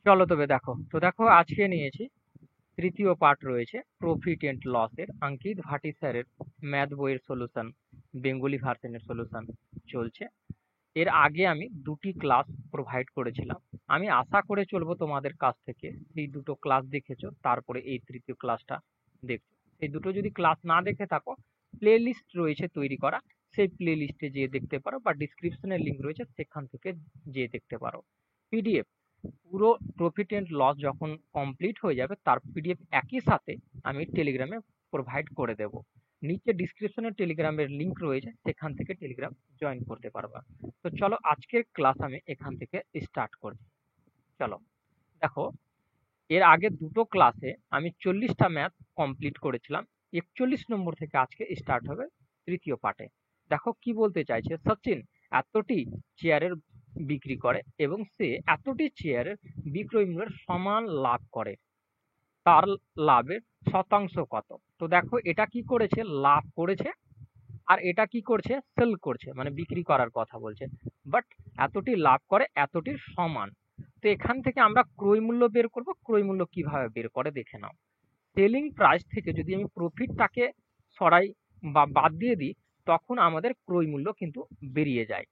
চলো তবে দেখো, আজকে নিয়েছি তৃতীয় পার্ট রয়েছে প্রফিট এন্ড লসের, অঙ্কিত ভাটি স্যারের ম্যাথ বইয়ের সলিউশন, বেঙ্গলি ভার্সনের সলিউশন চলছে। এর আগে আমি দুটি ক্লাস প্রোভাইড করেছিলাম। আমি আশা করে চলবো তোমাদের কাছ থেকে এই দুটো ক্লাস দেখেছো, তারপরে এই তৃতীয় ক্লাসটা দেখছো। এই দুটো যদি ক্লাস না দেখে থাকো, প্লে লিস্ট রয়েছে তৈরি করা, সেই প্লে লিস্টে যেয়ে দেখতে পারো, বা ডিসক্রিপশনের লিঙ্ক রয়েছে সেখান থেকে যেয়ে দেখতে পারো। পিডিএফ পুরো প্রফিট এন্ড লস যখন কমপ্লিট হয়ে যাবে, তার পিডিএফ একই সাথে আমি টেলিগ্রামে প্রোভাইড করে দেব। নিচে ডিসক্রিপশনে টেলিগ্রামের লিংক রয়েছে, সেখান থেকে টেলিগ্রাম জয়েন করতে পারবা। তো চলো আজকের ক্লাস আমি এখান থেকে স্টার্ট করছি। চলো দেখো, এর আগে দুটো ক্লাসে আমি 40টা ম্যাথ কমপ্লিট করেছিলাম। 41 নম্বর থেকে আজকে স্টার্ট হবে তৃতীয় পার্টে। দেখো কি বলতে চাইছে, সচিন এতটি চেয়ারের বিক্রি করে এবং সে এতটি চেয়ারের বিক্রয় মূল্যের সমান লাভ করে, তার লাভের শতাংশ কত? তো দেখো এটা কি করেছে, লাভ করেছে, আর এটা কি করছে, সেল করছে, মানে বিক্রি করার কথা বলছে। বাট এতটি লাভ করে এতটির সমান। তো এখান থেকে আমরা ক্রয় মূল্য বের করব। ক্রয় মূল্য কিভাবে বের করে দেখে নাও। সেলিং প্রাইস থেকে যদি আমি প্রফিটটাকে সরাই বা বাদ দিয়ে দিই, তখন আমাদের ক্রয় মূল্য কিন্তু বেরিয়ে যায়,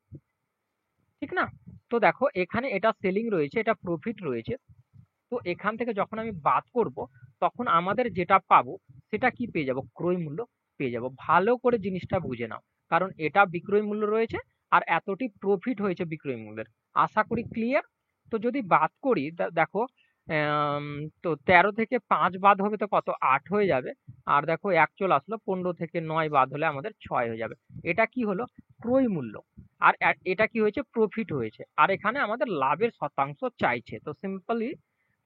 ঠিক না? তো দেখো এখানে এটা সেলিং রয়েছে, এটা প্রফিট রয়েছে। তো এখান থেকে যখন আমি বাদ করব, তখন আমাদের যেটা পাবো সেটা কি পেয়ে যাব, ক্রয় মূল্য পেয়ে যাব। ভালো করে জিনিসটা বুঝে নাও, কারণ এটা বিক্রয় মূল্য রয়েছে আর এতটি প্রফিট হয়েছে বিক্রয় মূল্যের। আশা করি ক্লিয়ার। তো যদি বাদ করি, দেখো আম, তো 13 থেকে 5 বাদ হবে তো কত, 8 হয়ে যাবে। আর দেখো 1 চলে আসলো, 15 থেকে 9 বাদ হলে আমাদের 6 হয়ে যাবে। এটা কি হলো, ক্রয় মূল্য। আর এটা কি হয়েছে, প্রফিট হয়েছে। আর এখানে আমাদের লাভের শতাংশ চাইছে, তো সিম্পলি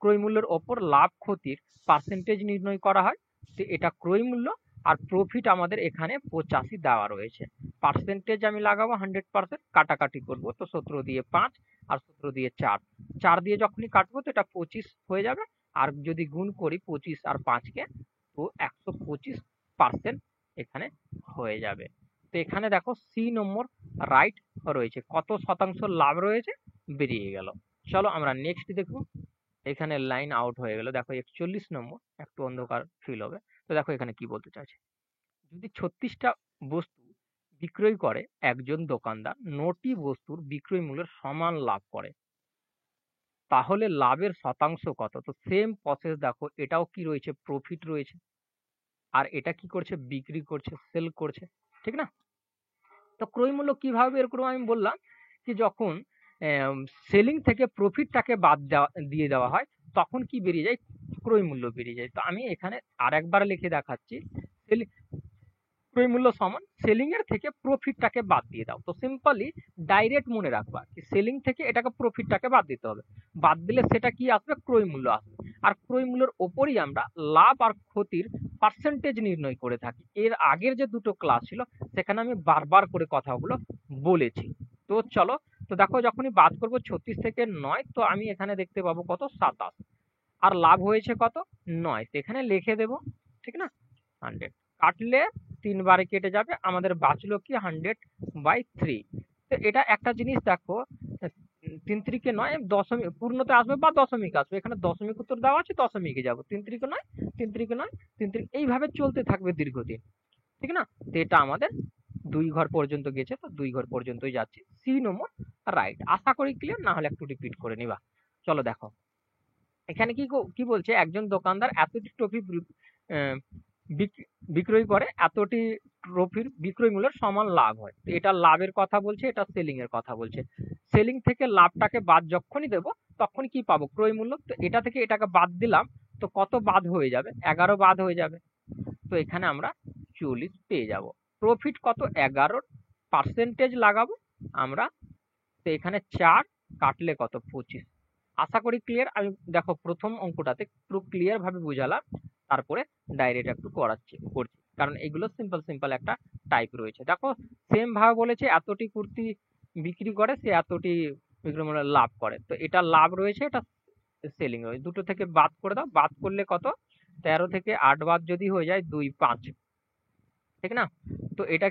ক্রয় মূল্যের ওপর লাভ ক্ষতির পার্সেন্টেজ নির্ণয় করা হয়। তো এটা ক্রয় মূল্য, আর প্রফিট আমাদের এখানে 85 দেওয়া রয়েছে। পার্সেন্টেজ আমি লাগাবো 100%, কাটাকাটি করব, তো 17 দিয়ে 5 আর 17 দিয়ে 4, 4 দিয়ে যখনই কাটবো তো এটা 25 হয়ে যাবে। আর যদি গুণ করি 25 আর 5 কে, তো 125% এখানে হয়ে যাবে। তো এখানে দেখো সি নম্বর রাইট রয়েছে, কত শতাংশ লাভ রয়েছে বেরিয়ে গেল। চলো আমরা নেক্সট দেখবো। এখানে লাইন আউট হয়ে গেল, দেখো 41 নম্বর, একটু অন্ধকার ফিল হবে। তো দেখো এখানে কি বলতে চাইছে, যদি 36টা বস্তু বিক্রয় করে একজন দোকানদার 9টি বস্তুর বিক্রয় মূল্যের সমান লাভ করে, তাহলে লাভের শতাংশ কত? তো সেম প্রসেস, দেখো এটাও কি রয়েছে, প্রফিট রয়েছে, আর এটা কি করছে, বিক্রি করছে, সেল করছে, ঠিক না? তো ক্রয় মূল্য কিভাবে বের করবো, আমি বললাম কি যখন সেলিং থেকে প্রফিটটাকে বাদ দিয়ে দেওয়া হয়, তখন কি বেরিয়ে যায়, ক্রয় মূল্য বেরিয়ে যায়। তো আমি এখানে আর একবার লিখে দেখাচ্ছি, ক্রয় মূল্য সমান সেলিং এর থেকে প্রফিটটাকে বাদ দিয়ে দাও। তো সিম্পলি ডাইরেক্ট মনে রাখবা সেলিং থেকে এটাকে প্রফিটটাকে বাদ দিতে হবে, বাদ দিলে সেটা কি আসবে, ক্রয় মূল্য আসবে। আর ক্রয় মূল্যের ওপরই আমরা লাভ আর ক্ষতির পার্সেন্টেজ নির্ণয় করে থাকি। এর আগের যে দুটো ক্লাস ছিল সেখানে আমি বারবার করে কথাগুলো বলেছি। তো চলো, তো দেখো যখনই বাদ করবো 36 থেকে 9, তো আমি এখানে দেখতে পাবো কত, 27। আর লাভ হয়েছে কত, 9, তো এখানে লিখে দেবো, ঠিক না? 100 কাটলে 3 বারে কেটে যাবে, আমাদের বাঁচলো কি 100/3। তো এটা একটা জিনিস দেখো, 3 3 9 দশমিক পূর্ণতে আসবে বা দশমিক আসবে, এখানে দশমিক উত্তর দেওয়া আছে, দশমিকে যাবো, 3 3 9, 3 3 9, 3 3, এইভাবে চলতে থাকবে দীর্ঘদিন, ঠিক না? তো এটা আমাদের 2 ঘর পর্যন্ত গেছে, তো 2 ঘর পর্যন্তই যাচ্ছে। সি নম্বর রাইট, আশা করি ক্লিয়ার, না হলে একটু রিপিট করে নিবা। চলো দেখো এখানে কি বলছে, একজন দোকানদার এতটি ট্রফি বিক্রয় করে, এতটি ট্রফির বিক্রয় মূল্যের সমান লাভ হয়। তো এটা লাভের কথা বলছে, এটা সেলিং এর কথা বলছে। সেলিং থেকে লাভটাকে বাদ যখনই দেব, তখন কি পাবো, ক্রয় মূল্য। তো এটা থেকে এটাকে বাদ দিলাম, তো কত বাদ হয়ে যাবে, 11 বাদ হয়ে যাবে। তো এখানে আমরা 40 পেয়ে যাব। প্রফিট কত, 11 পার্সেন্টেজ লাগাবো আমরা। তো এখানে 4 কাটলে কত, 25। আশা করি ক্লিয়ার। আমি দেখো প্রথম অঙ্কটাতে পুরো ক্লিয়ার ভাবে বুঝালাম, তারপরে ডাইরেক্ট একটু করছি, কারণ এগুলো সিম্পল সিম্পল একটা টাইপ রয়েছে। দেখো সেম ভাবে বলেছে, এতটি কুর্তি বিক্রি করে, সে এতটি বিক্রি মূল্যে লাভ করে। তো এটা লাভ রয়েছে, এটা সেলিং রয়েছে। দুটো থেকে বাদ করে দাও, বাদ করলে কত, 13 থেকে 8 বাদ যদি হয়ে যায় 2 5, ঠিক না? তো এটা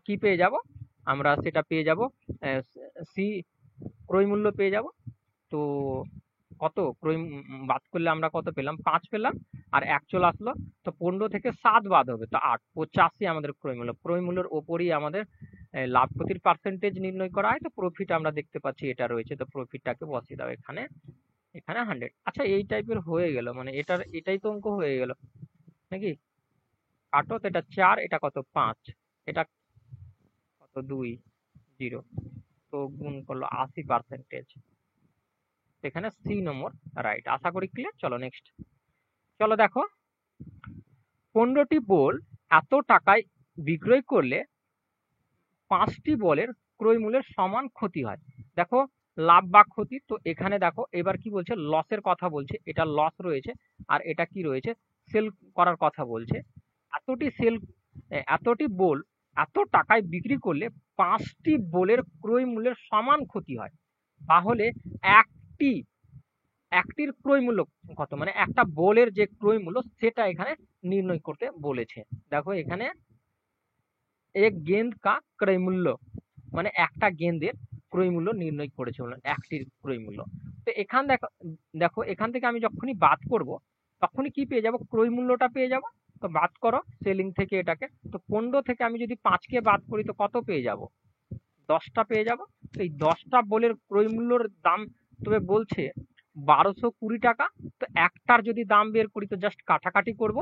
কি পেয়ে যাব, আমরা সেটা পেয়ে যাব, সি ক্রয় মূল্য পেয়ে যাব। তো কত ক্রয় বাদ করলে আমরা কত পেলাম, 5 পেলাম, আর 1 চলে আসলো, তো 15 থেকে 7 বাদ হবে, তো 8, 85 আমাদের ক্রয় মূল্য। ক্রয় মূল্যের ওপরই আমাদের লাভ ক্ষতির পার্সেন্টেজ নির্ণয় করা হয়। তো প্রফিট আমরা দেখতে পাচ্ছি এটা রয়েছে, তো প্রফিটটাকে বসিয়ে দাও এখানে, এখানে 100। আচ্ছা, এই টাইপের হয়ে গেল, মানে এটাই তো অঙ্ক হয়ে গেল নাকি? কাটো, তো এটা 4, এটা কত 5, এটা কত 2, 0, তো গুণ করলো 80%। এখানে সি নম্বর রাইট। আশা করি ক্লিয়ার। চলো নেক্সট। চলো দেখো, 15টি বল এত টাকায় বিক্রয় করলে 5টি বলের ক্রয় মূল্যের সমান ক্ষতি হয়। দেখো লাভ বা ক্ষতি, তো এখানে দেখো এবার কি বলছে, লসের কথা বলছে, এটা লস রয়েছে, আর এটা কি রয়েছে, সেল করার কথা বলছে। এতটি বল এত টাকায় বিক্রি করলে 5টি বলের ক্রয় মূল্যের সমান ক্ষতি হয়, তাহলে একটির ক্রয় মূল্য কত, মানে একটা বলের যে ক্রয় মূল্য সেটা এখানে নির্ণয় করতে বলেছে। দেখো এখানে এক গেন্দ কা ক্রয় মূল্য, মানে একটা গেন্দের ক্রয় মূল্য নির্ণয় করেছে, একটির ক্রয় মূল্য। তো এখান দেখো, এখান থেকে আমি যখনই বাদ করব তখনই কি পেয়ে যাব, ক্রয় মূল্যটা পেয়ে যাব। তো বাদ করো সেলিং থেকে এটাকে, তো 15 থেকে আমি যদি 5কে বাদ করি তো কত পেয়ে যাব, 10টা পেয়ে যাব। তো এই 10টা বলের ক্রয় মূল্যর দাম তবে বলছে 1220 টাকা। তো একটার যদি দাম বের করি তো জাস্ট কাটাকাটি করব,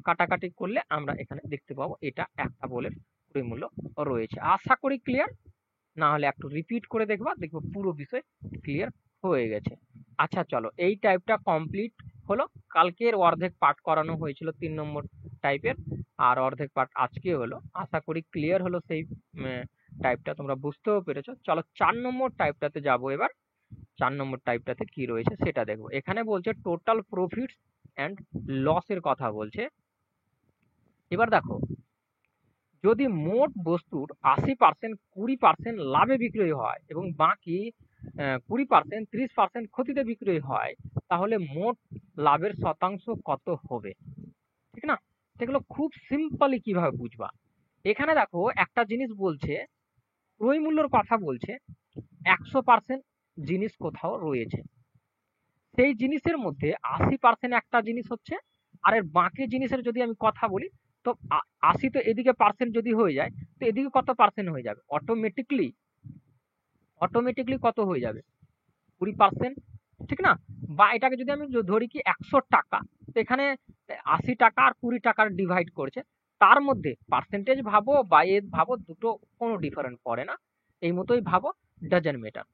কাটাকাটি করলে আমরা এখানে দেখতে পাবো এটা একটা বলের ক্রয় মূল্য রয়েছে। আশা করি ক্লিয়ার। না হলে একটু রিপিট করে দেখবা, দেখবো পুরো বিষয় ক্লিয়ার হয়ে গেছে। আচ্ছা চলো, এই টাইপটা কমপ্লিট হলো। কালকের অর্ধেক পাঠ করানো হয়েছিল 3 নম্বর টাইপের, আর অর্ধেক পাঠ আজকে হলো। আশা করি ক্লিয়ার হলো সেই টাইপটা, তোমরা বুঝতেও পেরেছো। চলো 4 নম্বর টাইপটাতে যাবো এবার। 4 নম্বর টাইপটাতে কি রয়েছে সেটা দেখবো। এখানে বলছে টোটাল প্রফিটস অ্যান্ড লসের কথা বলছে। এবার দেখো, যদি মোট বস্তুর 80% 20% লাভে বিক্রয় হয় এবং বাকি 20% 30% ক্ষতিতে বিক্রয় হয়, তাহলে মোট লাভের শতাংশ কত হবে? ঠিক না? সেগুলো খুব সিম্পলি কিভাবে বুঝবা, এখানে দেখো একটা জিনিস বলছে, ক্রয় মূল্যর কথা বলছে, 100% জিনিস কোথাও রয়েছে, সেই জিনিসের মধ্যে 80% একটা জিনিস হচ্ছে, আর এর বাকি জিনিসের যদি আমি কথা বলি, তো 80 তো এদিকে পার্সেন্ট যদি হয়ে যায়, তো এদিকে কত পার্সেন্ট হয়ে যাবে, অটোমেটিকলি কত হয়ে যাবে, 20%। ঠিক না? বা এটাকে যদি আমি ধরি কি 100 টাকা, তো এখানে 80 টাকা আর 20 টাকার ডিভাইড করছে, তার মধ্যে পার্সেন্টেজ ভাবো বা এ ভাবো, দুটো কোনো ডিফারেন্ট পড়ে না, এই মতোই ভাবো, ডাজেন্ট ম্যাটার।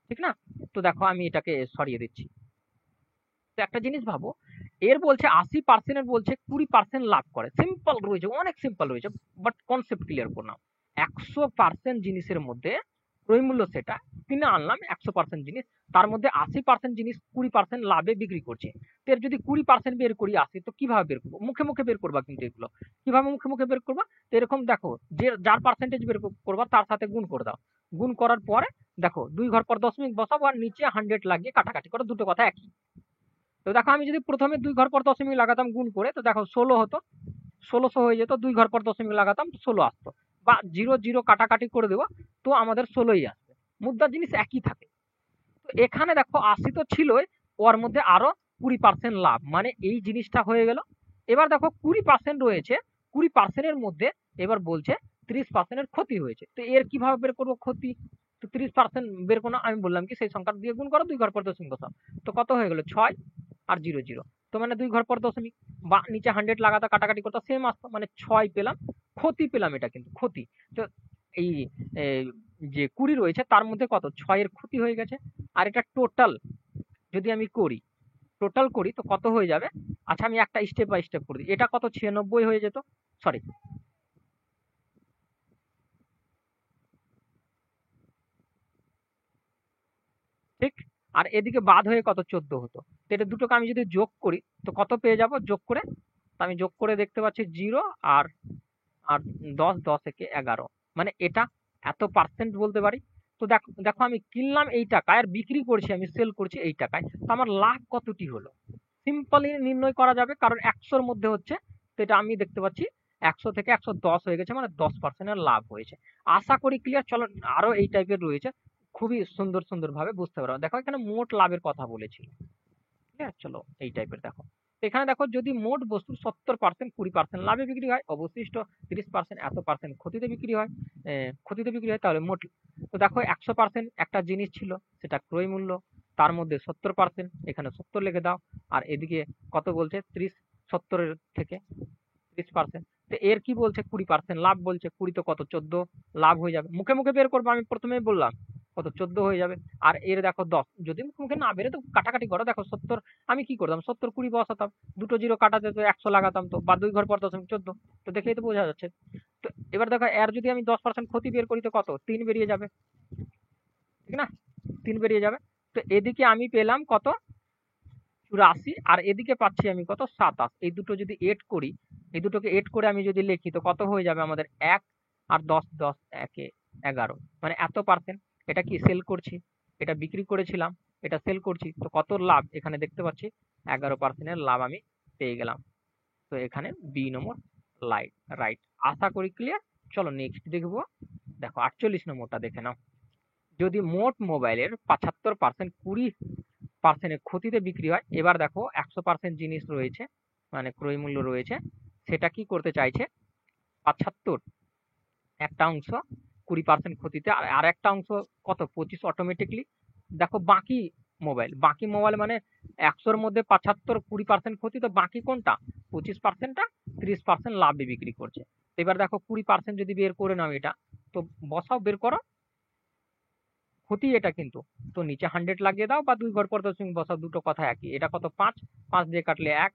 ঠিক না? তো দেখো আমি এটাকে সরিয়ে দিচ্ছি। তো একটা জিনিস ভাবো, এর বলছে 80% এর বলছে 20% লাভ করে, সিম্পল রয়েছে, অনেক সিম্পল রয়েছে, বাট কনসেপ্ট ক্লিয়ার করলাম। 100% জিনিসের মধ্যে ক্রয় মূল্য সেটা কিনে আনলাম 100% জিনিস, তার মধ্যে 80% জিনিস 20% লাভে বিক্রি করছে। তো এর যদি 20% বের করি 80, তো কিভাবে বের করবো, মুখে মুখে বের করবা, কিন্তু এগুলো কিভাবে মুখে মুখে বের করবা, তো এরকম দেখো, যে যার পার্সেন্টেজ বের করবা তার সাথে গুণ করে দাও, গুণ করার পরে দেখো 2 ঘর পর দশমিক বসাবো, আর নিচে 100 লাগিয়ে কাটাকাটি করো, দুটো কথা একই। তো দেখো আমি যদি প্রথমে 2 ঘর পর দশমিক লাগাতাম গুণ করে, তো দেখো 16 হতো, 1600 হয়ে যেত, 2 ঘর পর দশমিক লাগাতাম 16 আসতো, বা 0 0 কাটাকাটি করে দেবো, তো আমাদের 16ই আসবে, মুদ্রার জিনিস একই থাকে। তো এখানে দেখো 80 তো ছিলই, ওর মধ্যে আরো 20% লাভ, মানে এই জিনিসটা হয়ে গেল। এবার দেখো 20% রয়েছে, 20% এর মধ্যে এবার বলছে 30% এর ক্ষতি হয়েছে, তো এর কিভাবে বের করবো ক্ষতি, তো 30% বের করো, আমি বললাম কি সেই সংখ্যা দিয়ে গুণ করো, 2 ঘর পর দশমিক বসাও, তো কত হয়ে গেল 6 আর 0 0, তো মানে 2 ঘর পর দশমিক, বা নিচে 100 লাগাতে কাটাকাটি করতে সেম আসতো, মানে 6 পেলাম, ক্ষতি পেলাম, এটা কিন্তু ক্ষতি। তো এই যে 20 রয়েছে তার মধ্যে কত 6 এর ক্ষতি হয়ে গেছে, আর এটা টোটাল যদি আমি করি, টোটাল করি তো কত হয়ে যাবে। আচ্ছা আমি একটা স্টেপ বাই স্টেপ করে দিই, এটা কত 96 হয়ে যেত, সরি, ঠিক, আর এদিকে বাদ হয়ে কত 14 হতো, তো এটা দুটোকে আমি যদি যোগ করি তো কত পেয়ে যাব যোগ করে, তো আমি যোগ করে দেখতে পাচ্ছি 0 আর আর 10, 10 একে 11, মানে এটা এত পার্সেন্ট বলতে পারি। তো দেখো দেখো আমি কিনলাম এই টাকায় আর বিক্রি করছি, আমি সেল করছি এই টাকায়, তো আমার লাভ কতটি হলো সিম্পলি নির্ণয় করা যাবে, কারণ 100-র মধ্যে হচ্ছে, তো এটা আমি দেখতে পাচ্ছি 100 থেকে 110 হয়ে গেছে, মানে 10% এর লাভ হয়েছে। আশা করি ক্লিয়ার। চলো আরো এই টাইপের রয়েছে, খুবই সুন্দর সুন্দর ভাবে বুঝতে পারো। দেখো এখানে মোট লাভের কথা বলেছিল। ঠিক আছে, চলো এই টাইপের দেখো। তো এখানে দেখো যদি মোট বস্তুর 70% 20% লাভে বিক্রি হয়, অবশিষ্ট 30% এত পার্সেন্ট ক্ষতিতে বিক্রি হয়, তাহলে মোট। তো দেখো 100% একটা জিনিস ছিল, সেটা ক্রয় মূল্য, তার মধ্যে 70%, এখানে 70 লিখে দাও। আর এদিকে কত বলছে, 30, 70-এর থেকে 30%। তো এর কি বলছে, 20% লাভ বলছে। 20 তো কত, 14 লাভ হয়ে যাবে। মুখে মুখে বের করবো, আমি প্রথমেই বললাম কত, 14 হয়ে যাবে। আর এর দেখো 10, যদি মুখে মুখে না বেরো তো কাটাকাটি করো। দেখো 70, আমি কি করতাম, 70 20 বসাতাম, দুটো জিরো কাটাতে তো 100 লাগাতাম, তো বা 2 ঘর পর 0.14। তো দেখেই তো বোঝা যাচ্ছে। তো এবার দেখো এর যদি আমি 10% ক্ষতি বের করি তো কত, 3 বেরিয়ে যাবে, ঠিক না? 3 বেরিয়ে যাবে। তো এদিকে আমি পেলাম কত, 84, আর এদিকে পাচ্ছি আমি কত, 27। এই দুটো যদি এড করি, এই দুটোকে এড করে আমি যদি লিখি তো কত হয়ে যাবে আমাদের, 1 আর 10, 10 একে 11, মানে এত পার্সেন্ট। এটা কি সেল করছি, এটা বিক্রি করেছিলাম, এটা সেল করছি, তো কত লাভ এখানে দেখতে পাচ্ছি, 11%-এর লাভ আমি পেয়ে গেলাম। তো এখানে বি নম্বর রাইট। আশা করি ক্লিয়ার। চলো নেক্সট দেখবো। দেখো 48 নম্বরটা দেখে নাও। যদি মোট মোবাইলের 75% 20% ক্ষতিতে বিক্রি হয়, এবার দেখো 100% জিনিস রয়েছে, মানে ক্রয় মূল্য রয়েছে, সেটা কি করতে চাইছে, 75 একটা অংশ 20% ক্ষতিতে, আর একটা অংশ কত, 25 অটোমেটিকলি। দেখো বাকি মোবাইল মানে 100-র মধ্যে 75 20% ক্ষতি, তো বাকি কোনটা, 25%টা 30% লাভে বিক্রি করছে। এবার দেখো 20% যদি বের করে নাও এটা, তো বসাও, বের করো, ক্ষতি এটা কিন্তু। তো নিচে 100 লাগিয়ে দাও বা 2 ঘর পর দশমিক বসাও, দুটো কথা একই। এটা কত, 5, 5 দিয়ে কাটলে 1,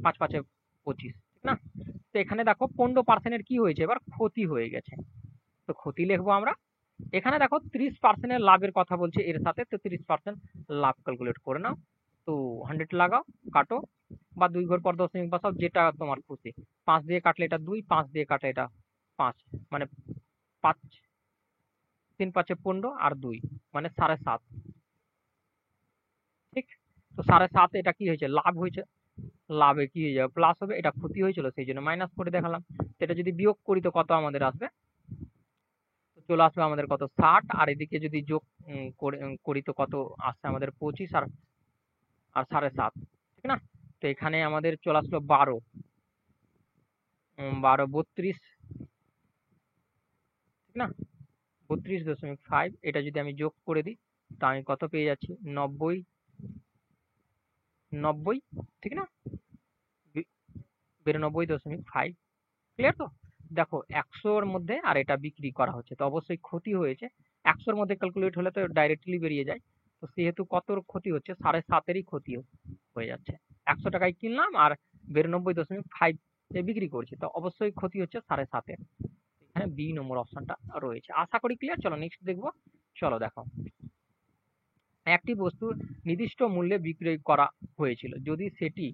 5 5-এ 25, ঠিক না? তো এখানে দেখো 15%-এর কি হয়েছে, এবার ক্ষতি হয়ে গেছে। তো ক্ষতি লিখবো আমরা। এখানে দেখো 30%-এর লাভের কথা বলছে এর সাথে, তো 30% লাভ ক্যালকুলেট করে নাও। তো 100 লাগাও, কাটো, বা 2 ঘর পর দশমিক বসাও, যেটা তোমার খুশি। 5 দিয়ে কাটলে এটা 2, 5 দিয়ে কাটলে এটা 5, মানে 5, 3 5-এ 15 আর 2 মানে 7.5। ঠিক, তো 7.5 এটা কি হয়েছে, লাভ হয়েছে। লাভে কি হয়ে যাবে, প্লাস হবে। এটা ক্ষতি হয়েছিল, সেই জন্য মাইনাস করে দেখালাম। তো এটা যদি বিয়োগ করি তো কত আমাদের আসবে, তো চলে আসবে আমাদের কত, 60। আর এদিকে যদি যোগ করি তো কত আসছে আমাদের, 25 আর আর 7.5, ঠিক না? তো এখানে আমাদের চলে আসলো 12, 12 32, ঠিক না? 32.5। এটা যদি আমি যোগ করে দিই তো আমি কত পেয়ে যাচ্ছি, 90, 90, ঠিক না? 92.5। ক্লিয়ার তো? দেখো 100-র মধ্যে আর এটা বিক্রি করা হচ্ছে, তো অবশ্যই ক্ষতি হয়েছে। 100-র মধ্যে ক্যালকুলেট হলে তো ডাইরেক্টলি বেরিয়ে যায়। তো সেহেতু কতর ক্ষতি হচ্ছে, 7.5-এরই ক্ষতি হয়ে যাচ্ছে। 100 টাকায় কিনলাম আর 92.5 এ বিক্রি করছি, তো অবশ্যই ক্ষতি হচ্ছে 7.5-এর। এখানে বি নম্বর অপশনটা রয়েছে। আশা করি ক্লিয়ার। চলো নেক্সট দেখবো। চলো দেখো, একটি বস্তু নির্দিষ্ট মূল্যে বিক্রয় করা হয়েছিল, যদি সেটি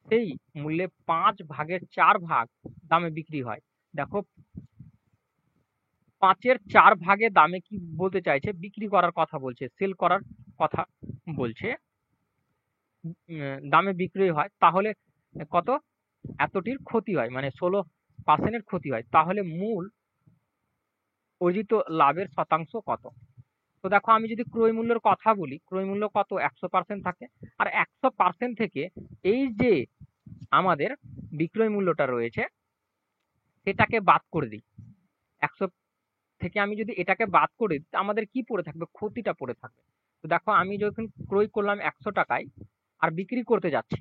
সেই মূল্যে 5/4 ভাগ দামে বিক্রি হয়। দেখো 5-এর 4 ভাগে দামে কি বলতে চাইছে, বিক্রি করার কথা বলছে, সেল করার কথা বলছে। দামে বিক্রয় হয়, তাহলে কত, এতটির ক্ষতি হয়, মানে 16%-এর ক্ষতি হয়, তাহলে মূল অর্জিত লাভের শতাংশ কত? তো দেখো আমি যদি ক্রয় মূল্যের কথা বলি, ক্রয় মূল্য কত, 100% থাকে। আর 100% থেকে এই যে আমাদের বিক্রয় মূল্যটা রয়েছে সেটাকে বাদ করে দিই। 100 থেকে আমি যদি এটাকে বাদ করে দিই, আমাদের কি পড়ে থাকবে, ক্ষতিটা পড়ে থাকবে। তো দেখো আমি যখন ক্রয় করলাম 100 টাকায় আর বিক্রি করতে যাচ্ছি,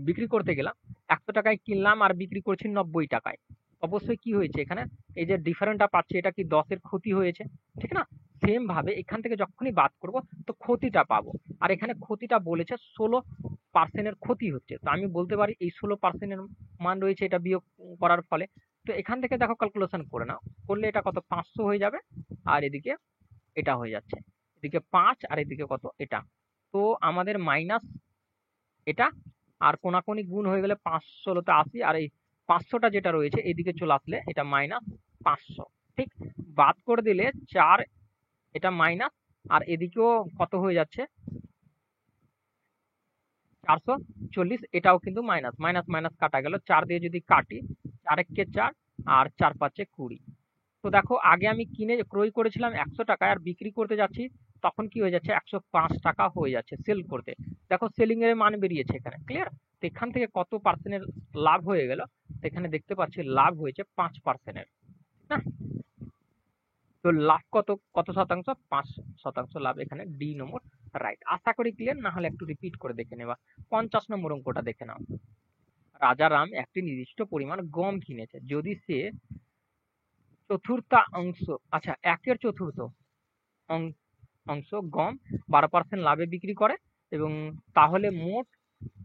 বিক্রি করতে গেলাম 100 টাকায়, কিনলাম আর বিক্রি করছি 90 টাকায়, অবশ্যই কি হয়েছে এখানে, এই যে ডিফারেন্সটা পাচ্ছি এটা কি 10-এর ক্ষতি হয়েছে, ঠিক না? সেম ভাবে এখান থেকে যখনই বাদ করব তো ক্ষতিটা পাবো। আর এখানে ক্ষতিটা বলেছে 16%-এর ক্ষতি হচ্ছে, তো আমি বলতে পারি এই 16%-এর মান রয়েছে এটা বিয়োগ করার ফলে। তো এখান থেকে দেখো ক্যালকুলেশন করে নাও, করলে এটা কত, 500 হয়ে যাবে। আর এদিকে এটা হয়ে যাচ্ছে, এদিকে 5 আর এদিকে কত, এটা। তো আমাদের মাইনাস এটা, আর কোনাকুনি গুণ হয়ে গেলে 5 × 16 = 80, আর এই 500টা যেটা রয়েছে এদিকে চলে আসলে এটা -500। ঠিক, বাদ করে দিলে 4, এটা মাইনাস, আর এদিকেও কত হয়ে যাচ্ছে, 440, এটাও কিন্তু মাইনাস, মাইনাস মাইনাস কাটা গেল। 4 দিয়ে যদি কাটি, 4 × 4 আর 4 × 5 = 20। তো দেখো আগে আমি কিনে ক্রয় করেছিলাম 100 টাকায়, আর বিক্রি করতে যাচ্ছি তখন কি হয়ে যাচ্ছে 105 টাকা হয়ে যাচ্ছে সেল করতে। দেখো সেলিং এর মান বেরিয়েছে এখানে, ক্লিয়ার? তো এখান থেকে কত পার্সেন্টের লাভ হয়ে গেল? তো এখানে দেখতে পাচ্ছি লাভ হয়েছে 5%। না, তো লাভ কত, কত শতাংশ? 5% লাভ। এখানে ডি নম্বর রাইট। আশা করি ক্লিয়ার, না হলে একটু রিপিট করে দেখে নেবা। 50 নম্বর অঙ্কটা দেখে নাও। রাজারাম একটি নির্দিষ্ট পরিমাণ গম কিনেছে। যদি সে চতুর্থাংশ, আচ্ছা 1/4 অংশ গম 12% লাভে বিক্রি করে, এবং তাহলে মোট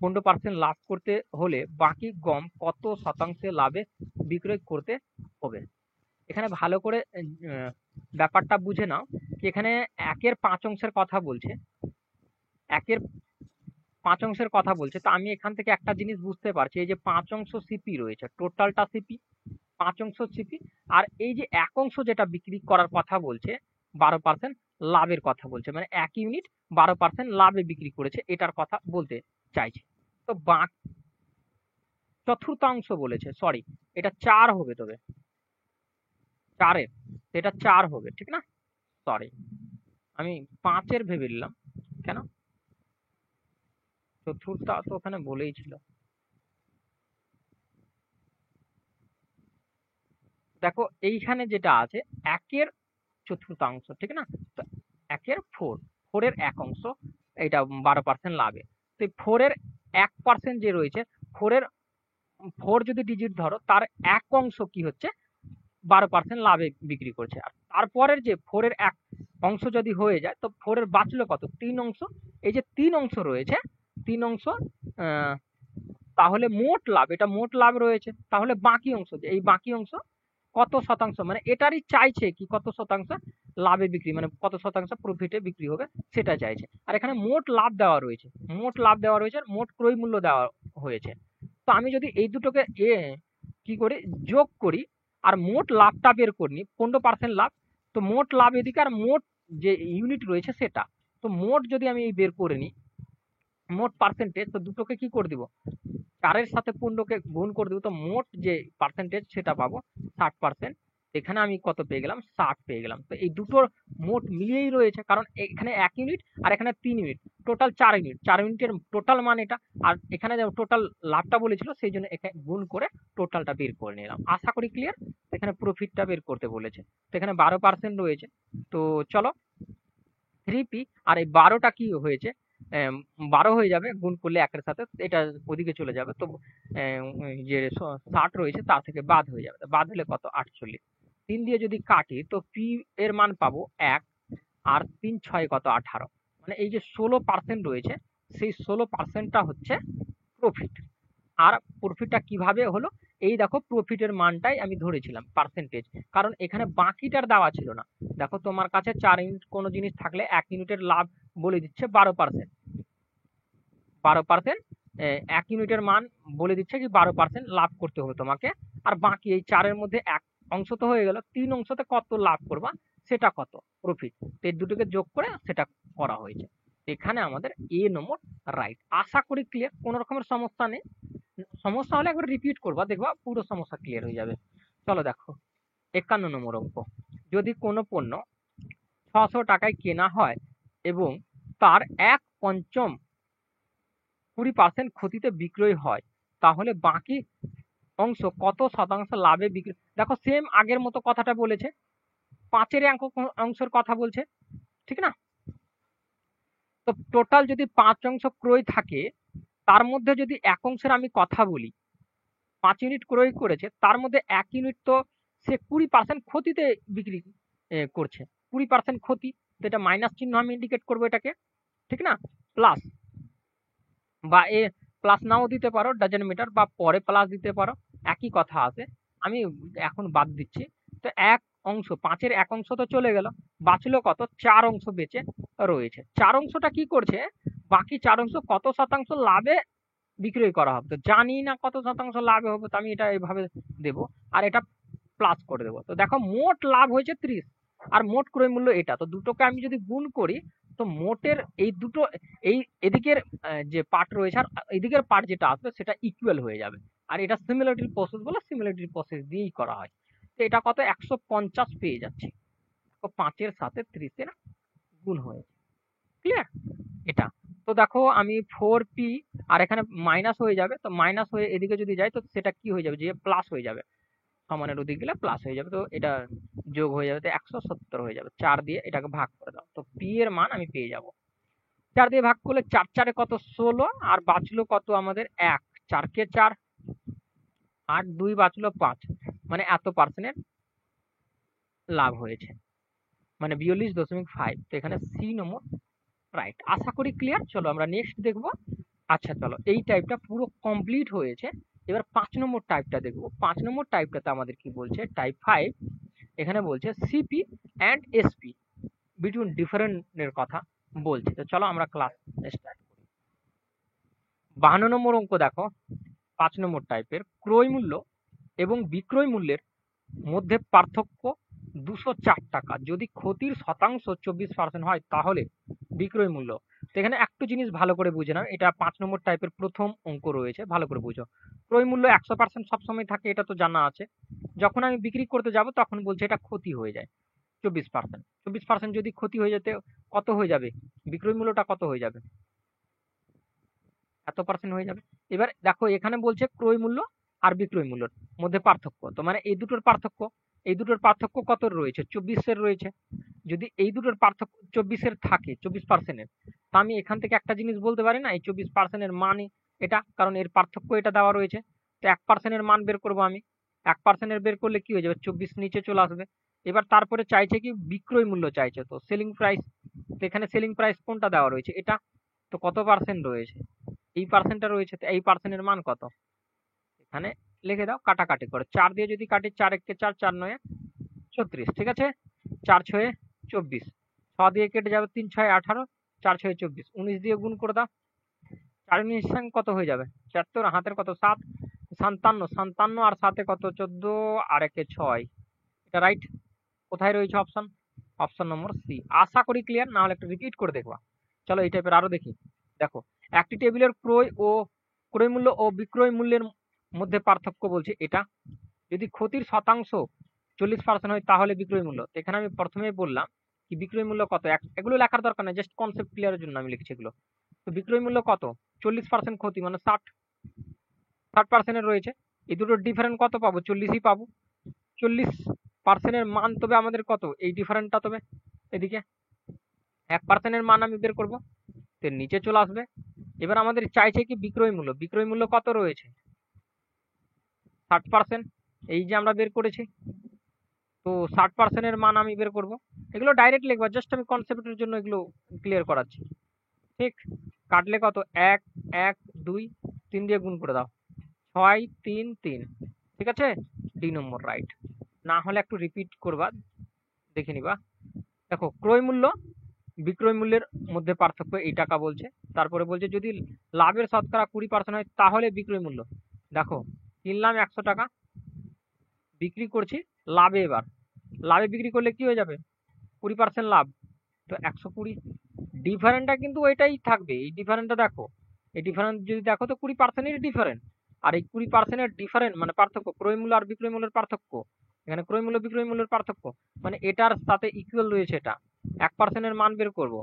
15% লাভ করতে হলে বাকি গম কত শতাংশে লাভে বিক্রয় করতে হবে? এখানে ভালো করে ব্যাপারটা বুঝে নাও। এখানে 1/5 কথা বলছে, 1/5 কথা বলছে। তো আমি এখান থেকে একটা জিনিস বুঝতে পারছি, এই যে 5 সিপি রয়েছে, টোটালটা সিপি, 5 সিপি, আর এই যে 1 যেটা বিক্রি করার কথা বলছে 12% লাভের কথা বলছে, মানে 1 ইউনিট 12% লাভে বিক্রি করেছে, এটার কথা বলতে চাইছে। তো চতুর্থাংশ বলেছে, সরি এটা 4 হবে, তবে 4-এর, এটা 4 হবে, ঠিক না? সরি, আমি 5-এর ভেবে নিলাম। কেন, চতুর্থ তো ওখানে বলেই ছিল। দেখো এইখানে যেটা আছে 1/4, ঠিক না? তো 1/4, 4-এর 1 অংশ, এটা 12% লাভে। তো 4-এর 1% যে রয়েছে, 4 যদি ডিজিট ধরো, তার 1 অংশ কি হচ্ছে 12% লাভে বিক্রি করছে। আর তারপরের যে 4-এর 1 অংশ যদি হয়ে যায়, তো 4-এর বাঁচলো কত? 3 অংশ। এই যে 3 অংশ রয়েছে, 3 অংশ, তাহলে মোট লাভ, এটা মোট লাভ রয়েছে, তাহলে বাকি অংশ, এই বাকি অংশ কত শতাংশ, মানে এটারই চাইছে কি কত শতাংশ লাভে বিক্রি, মানে কত শতাংশ প্রফিটে বিক্রি হবে সেটা চাইছে। আর এখানে মোট লাভ দেওয়া রয়েছে, মোট লাভ দেওয়া রয়েছে, আর মোট ক্রয় মূল্য দেওয়া হয়েছে। তো আমি যদি এই দুটোকে কি করি, যোগ করি, আর মোট লাভটা বের করি, 15% লাভ, তো মোট লাভ এদিকে, আর মোট যে ইউনিট রয়েছে সেটা, তো মোট যদি আমি বের করে নিই, মোট পার্সেন্টেজ, তো দুটোকে কি করে দিব, 4-এর সাথে 15কে গুণ করে দেবো, তো মোট যে পার্সেন্টেজ সেটা পাবো 60%। এখানে আমি কত পেয়ে গেলাম, 60 পেয়ে গেলাম। তো এই দুটোর মোট মিলিয়েই রয়েছে, কারণ এখানে 1 ইউনিট আর এখানে 3 ইউনিট, টোটাল 4 ইউনিট, 4 ইউনিটের টোটাল মান এটা। আর এখানে টোটাল লাভটা বলেছিল, সেই জন্য এখানে গুণ করে টোটালটা বের করে নিলাম। আশা করি ক্লিয়ার। এখানে প্রফিটটা বের করতে বলেছে, তো এখানে 12% রয়েছে। তো চলো 3p, আর এই 12টা কি হয়েছে, 12 হয়ে যাবে গুণ করলে 1-এর সাথে, এটা ওদিকে চলে যাবে। তো যে 60 রয়েছে তার থেকে বাদ হয়ে যাবে, বাদ হলে কত, 48। 3 দিয়ে যদি কাটি, তো পি এর মান পাবো 1, আর 3 6 কত, 18, মানে এই যে 16% রয়েছে, সেই 16%টা হচ্ছে প্রফিট। আর প্রফিটটা কিভাবে হলো, এই দেখো প্রফিটের মানটাই আমি ধরেছিলাম পার্সেন্টেজ, কারণ এখানে বাকিটার দেওয়া ছিল না। দেখো তোমার কাছে 4 ইউনিট কোনো জিনিস থাকলে 1 ইউনিটের লাভ বলে দিচ্ছে 12%, 12%, 1 ইউনিটের মান বলে দিচ্ছে কি 12% লাভ করতে হবে তোমাকে। আর বাকি এই 4-এর মধ্যে 1 অংশ তো হয়ে গেল, 3 অংশতে কত লাভ করবা সেটা কত প্রফিট, তো এই দুটোকে যোগ করে সেটা করা হয়েছে। এখানে আমাদের এ নম্বর রাইট। আশা করি ক্লিয়ার, কোনো রকমের সমস্যা নেই। সমস্যা হলে একবার রিপিট করবা, দেখবা পুরো সমস্যা ক্লিয়ার হয়ে যাবে। চলো দেখো 51 নম্বর অঙ্ক। যদি কোনো পণ্য 600 টাকায় কেনা হয় এবং তার 1/5 20% ক্ষতিতে বিক্রয় হয়, তাহলে বাকি অংশ কত শতাংশ লাভে বিক্রি? দেখো সেম আগের মতো কথাটা বলেছে, 5-এর অংশের কথা বলছে, ঠিক না? তো টোটাল যদি 5 অংশ ক্রয় থাকে, তার মধ্যে যদি 1 অংশের আমি কথা বলি, 5 ইউনিট ক্রয় করেছে, তার মধ্যে 1 ইউনিট তো সে 20% ক্ষতিতে বিক্রি করছে, 20% ক্ষতি, তো এটা মাইনাস চিহ্ন আমি ইন্ডিকেট করবো এটাকে, ঠিক না? প্লাস, বা প্লাস নাও দিতে পারো, ডাজেন্ট ম্যাটার, বা পরে প্লাস দিতে পারো, একই কথা আছে। আমি এখন বাদ দিচ্ছি। তো 1 অংশ, 5-এর 1 অংশ তো চলে গেল, বাঁচলো কত, 4 অংশ বেঁচে রয়েছে। 4 অংশটা কি করছে, বাকি 4 অংশ কত শতাংশ লাভে বিক্রয় করা হবে, তো জানি না কত শতাংশ লাভে হবে, তো আমি এটা এইভাবে দেব, আর এটা প্লাস করে দেবো। তো দেখো মোট লাভ হয়েছে 30, আর মোট ক্রয় মূল্য এটা, তো দুটোকে আমি যদি গুণ করি, তো মোটের এই দুটো, এই এদিকের যে পার্ট রয়েছে আর এদিকের পার্ট যেটা আসবে সেটা ইকুয়াল হয়ে যাবে। আর এটা সিমিলারিটি প্রসেস বলে, সিমিলারিটি প্রসেস দিয়েই করা হয়। তো এটা কত 150 পেয়ে যাচ্ছি। তো 5-এর সাথে 30-এর গুণ হয়েছে। ক্লিয়ার? এটা তো দেখো আমি 4p আর এখানে মাইনাস হয়ে যাবে, তো মাইনাস হয়ে এদিকে যদি যায় তো সেটা কি হয়ে যাবে, যে প্লাস হয়ে যাবে, সমানের ওদিকে গেলে প্লাস হয়ে যাবে, তো এটা যোগ হয়ে যাবে, তো 170 হয়ে যাবে। 4 দিয়ে এটাকে ভাগ করে দাও, তো p এর মান আমি পেয়ে যাব। 4 দিয়ে ভাগ করলে 4 4 কত 16, আর বাঁচলো কত আমাদের 1, 4 কে 4, 8, 2 বাঁচলো 5, মানে এত পার্সেন্টের লাভ হয়েছে, মানে 42.5। তো এখানে সি নম্বর রাইট। আশা করি ক্লিয়ার। চলো আমরা নেক্সট দেখব। আচ্ছা চলো, এই টাইপটা পুরো কমপ্লিট হয়েছে। এবার 5 নম্বর টাইপটা দেখব। 5 নম্বর টাইপটাতে আমাদের কি বলছে, টাইপ 5 এখানে বলছে সিপি অ্যান্ড এসপি বিটুইন ডিফারেন্টের কথা বলছে। তো চলো আমরা ক্লাস স্টার্ট করি। 52 নম্বর অঙ্ক দেখো, 5 নম্বর টাইপের, ক্রয় মূল্য এবং বিক্রয় মূল্যের মধ্যে পার্থক্য 204 টাকা, যদি ক্ষতির শতাংশ 24% হয় তাহলে বিক্রয় মূল্য। তো এখানে একটু জিনিস ভালো করে বুঝে নাও, এটা 5 নম্বর টাইপের প্রথম অঙ্ক রয়েছে, ভালো করে বুঝো। ক্রয় মূল্য 100% সবসময় থাকে, এটা তো জানা আছে। যখন আমি বিক্রি করতে যাব তখন বলছে এটা ক্ষতি হয়ে যায় 24%। 24% যদি ক্ষতি হয়ে যেতে কত হয়ে যাবে, বিক্রয় মূল্যটা কত হয়ে যাবে, এত পার্সেন্ট হয়ে যাবে। এবার দেখো এখানে বলছে ক্রয় মূল্য আর বিক্রয় মূল্যের মধ্যে পার্থক্য, তো মানে এই দুটোর পার্থক্য, এই দুটোর পার্থক্য কত রয়েছে, 24-এর রয়েছে। যদি এই দুটোর পার্থক্য 24-এর থাকে, 24%-এর, তা আমি এখান থেকে একটা জিনিস বলতে পারি না এই 24%-এর মানে এটা, কারণ এর পার্থক্য এটা দেওয়া রয়েছে। তো 1%-এর মান বের করবো আমি, 1%-এর বের করলে কি হয়ে যাবে, 24 নিচে চলে আসবে। এবার তারপরে চাইছে কি বিক্রয় মূল্য চাইছে, তো সেলিং প্রাইস। তো এখানে সেলিং প্রাইস কোনটা দেওয়া রয়েছে, এটা। তো কত পার্সেন্ট রয়েছে, এই পার্সেন্টটা রয়েছে, তো এই পার্সেন্টের মান কত, এখানে লিখে দাও কাটাকাটি করে। 4 দিয়ে যদি কাটি, 4 1 4, 4 9 36, ঠিক আছে। 4 6 24, 6 দিয়ে কেটে যাবে, 3 6 18, 4 6 24, 19 দিয়ে গুণ করে দাও। 4 19 কত হয়ে যাবে, 74, হাতের কত 7, 57, 57 আর 7 কত 14, আর 1 6। এটা রাইট। কোথায় রয়েছে অপশন, অপশন নম্বর সি। আশা করি ক্লিয়ার, না হলে একটু রিপিট করে দেখবা। চলো এই টাইপের আরো দেখি। দেখো, একটি টেবিলের ক্রয় মূল্য ও বিক্রয় মূল্যের মধ্যে পার্থক্য বলছে এটা, যদি ক্ষতির শতাংশ 40% হয় তাহলে বিক্রয় মূল্য। এখানে আমি প্রথমেই বললাম কি বিক্রয় মূল্য কত, এগুলো লেখার দরকার নেই, জাস্ট কনসেপ্ট ক্লিয়ারের জন্য আমি লিখছি এগুলো। তো বিক্রয় মূল্য কত, 40% ক্ষতি মানে 60%-এর রয়েছে। এই দুটোর ডিফারেন্ট কত পাবো, 40ই পাবো। 40%-এর মান তবে আমাদের কত, এই ডিফারেন্টটা তবে এদিকে 1%-এর মান আমি বের করবো, তো নিচে চলে আসবে। এবার আমাদের চাইছে কি বিক্রয় মূল্য, বিক্রয় মূল্য কত রয়েছে 60%, এই যে আমরা বের করেছি। তো 60%-এর মান আমি বের করব। এগুলো ডাইরেক্ট লিখবা, জাস্ট আমি কনসেপ্টের জন্য এগুলো ক্লিয়ার করাচ্ছি। ঠিক, কাটলে কত 1 1 2, 3 দিয়ে গুণ করে দাও, 6 3 3, ঠিক আছে। ডি নম্বর রাইট। না হলে একটু রিপিট করবা, দেখে নিবা। দেখো, ক্রয় মূল্য বিক্রয় মূল্যের মধ্যে পার্থক্য এই টাকা বলছে। তারপরে বলছে যদি লাভের শতকরা 20% হয় তাহলে বিক্রয় মূল্য। দেখো, কিনলাম 100 টাকা, বিক্রি করছি লাভে। এবার লাভে বিক্রি করলে কি হয়ে যাবে, 20% লাভ, তো 120। ডিফারেন্টটা কিন্তু ওইটাই থাকবে, এই ডিফারেন্টটা দেখো, এই ডিফারেন্ট যদি দেখো তো 20%-এর ডিফারেন্ট। আর এই 20%-এর ডিফারেন্ট মানে পার্থক্য, ক্রয় মূল্য আর বিক্রয় মূল্যের পার্থক্য। এখানে ক্রয় মূল্য বিক্রয় মূল্যের পার্থক্য মানে এটার সাথে ইকুয়াল রয়েছে, এটা 1%-এর মান বের করব,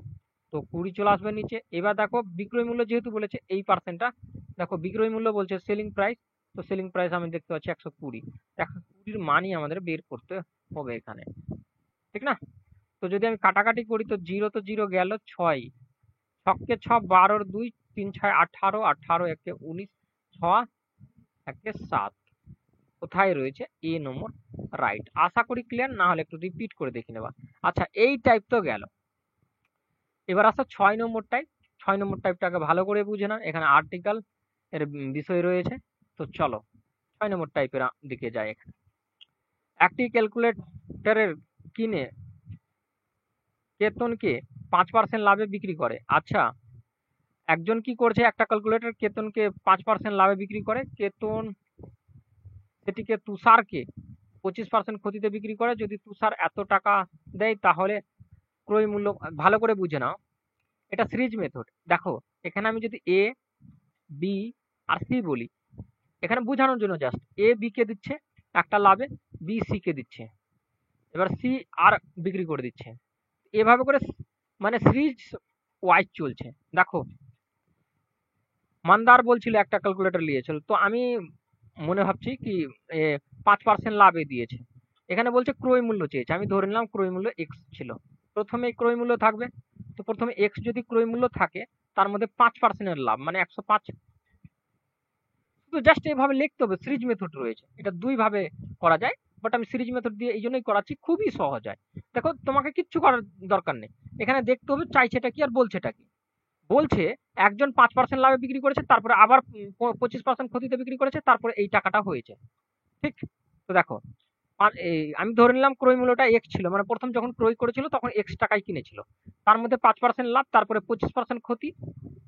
তো 20 চলে আসবে নিচে। এবার দেখো বিক্রয় মূল্য যেহেতু বলেছে এই পার্সেন্টটা, দেখো বিক্রয় মূল্য বলছে সেলিং প্রাইস, তো সেলিং প্রাইস আমি দেখতে পাচ্ছি 120। 120-এর মানই আমাদের বের করতে হবে এখানে, ঠিক না। তো যদি আমি কাটাকাটি করি তো 0 তো 0 গেল, 6 ছক্কে 6, 12 2, 3 6 18, 18 একে 19, 6 একে 7। কোথায় রয়েছে, এ নম্বর রাইট। আশা করি ক্লিয়ার, না হলে একটু রিপিট করে দেখে নেবা। আচ্ছা, এই টাইপ তো গেল। এবার আসো 6 নম্বর টাইপ। 6 নম্বর টাইপটাকে ভালো করে বুঝে না, এখানে আর্টিকেল এর বিষয় রয়েছে। তো চলো 6 নম্বর টাইপের দিকে যাই। এখানে একটি ক্যালকুলেটরের কিনে কেতনকে 5% লাভে বিক্রি করে। আচ্ছা, একজন কি করছে, একটা ক্যালকুলেটর কেতনকে 5% লাভে বিক্রি করে। কেতন সেটিকে তুষারকে 25% ক্ষতিতে বিক্রি করে। যদি তুষার এত টাকা দেয় তাহলে ক্রয় মূল্য। ভালো করে বুঝে নাও, এটা সিরিজ মেথড। দেখো, এখানে আমি যদি এ বি আর সি বলি, এখানে বোঝানোর জন্য জাস্ট এ বি কে দিচ্ছে একটা লাভে, বি সি কে দিচ্ছে, এবার সি আর বিক্রি করে দিচ্ছে। এভাবে করে মানে সিরিজ ওয়াইজ চলছে। দেখো মানদার বলছিল একটা ক্যালকুলেটর নিয়েছিল, তো আমি মনে ভাবছি কি 5% লাভে দিয়েছে। এখানে বলছে ক্রয় মূল্য চেয়েছে, আমি ধরে নিলাম ক্রয় মূল্য এক্স ছিল। প্রথমে ক্রয় মূল্য থাকবে, তো প্রথমে এক্স যদি ক্রয় মূল্য থাকে তার মধ্যে 5% লাভ মানে 105। তো জাস্ট এভাবে লিখতে হবে, সিরিজ মেথড রয়েছে, এটা দুই ভাবে করা যায়, বাট আমি সিরিজ মেথড দিয়ে এই জন্যই করাচ্ছি, খুবই সহজ হয়। দেখো তোমাকে কিচ্ছু করার দরকার নেই, এখানে দেখতে হবে চাইছেটা কি আর বলছেটা কি। বলছে একজন 5% লাভে বিক্রি করেছে, তারপরে আবার 25% ক্ষতিতে বিক্রি করেছে, তারপরে এই টাকাটা হয়েছে। ঠিক, তো দেখো আমি ধরে নিলাম ক্রয় মূল্যটা এক্স ছিল, মানে প্রথম যখন ক্রয় করেছিল তখন এক্স টাকায় কিনেছিল, তার মধ্যে 5% লাভ, তারপরে 25% ক্ষতি।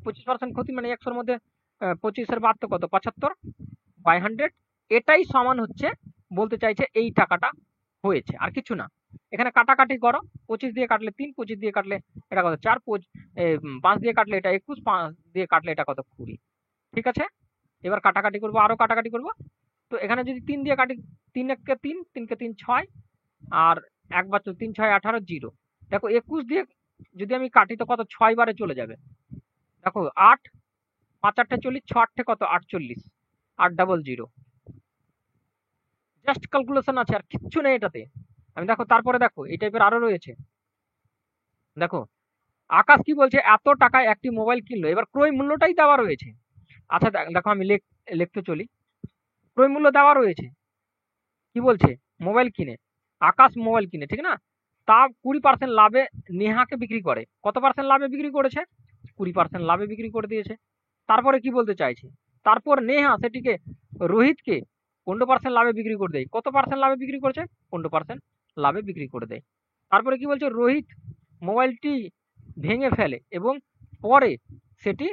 25% ক্ষতি মানে একশোর মধ্যে 25-এর বাদ তো কত, 75 বাই 100, এটাই সমান হচ্ছে, বলতে চাইছে এই টাকাটা হয়েছে, আর কিছু না। এখানে কাটাকাটি করো, 25 দিয়ে কাটলে 3, 25 দিয়ে কাটলে এটা কত 4, 5 দিয়ে কাটলে এটা 21, 5 দিয়ে কাটলে এটা কত 20। ঠিক আছে, এবার কাটাকাটি করবো, আরো কাটাকাটি করবো। তো এখানে যদি 3 দিয়ে কাটি, 3 একে 3, 3 কে 3 6, আর একবার 3 6 18 0। দেখো 21 দিয়ে যদি আমি কাটি তো কত 6 বারে চলে যাবে। দেখো 8, 5 8 40, 6 8 কত 48, 8 ডাবল 0। জাস্ট ক্যালকুলেশন আছে, আর কিচ্ছু নেই এটাতে। আমি দেখো তারপরে দেখো এই টাইপের আরো রয়েছে। দেখো আকাশ কি বলছে, এত টাকায় একটি মোবাইল কিনলো, এবার ক্রয় মূল্যটাই দেওয়া রয়েছে। আচ্ছা দেখো আমি লিখতে চলি, ক্রয় মূল্য দেওয়া রয়েছে, কি বলছে মোবাইল কিনে, আকাশ মোবাইল কিনে, ঠিক না, তা 20% লাভে নেহাকে বিক্রি করে। কত পার্সেন্ট লাভে বিক্রি করেছে, 20% লাভে বিক্রি করে দিয়েছে। তারপরে কি বলতে চাইছে, তারপর নেহা সেটিকে রোহিতকে 15% লাভে বিক্রি করে দেয়। কত পার্সেন্ট লাভে বিক্রি করেছে, 15% লাভে বিক্রি করে দেয়। তারপরে কি বলছে, রোহিত মোবাইলটি ভেঙে ফেলে এবং পরে সেটি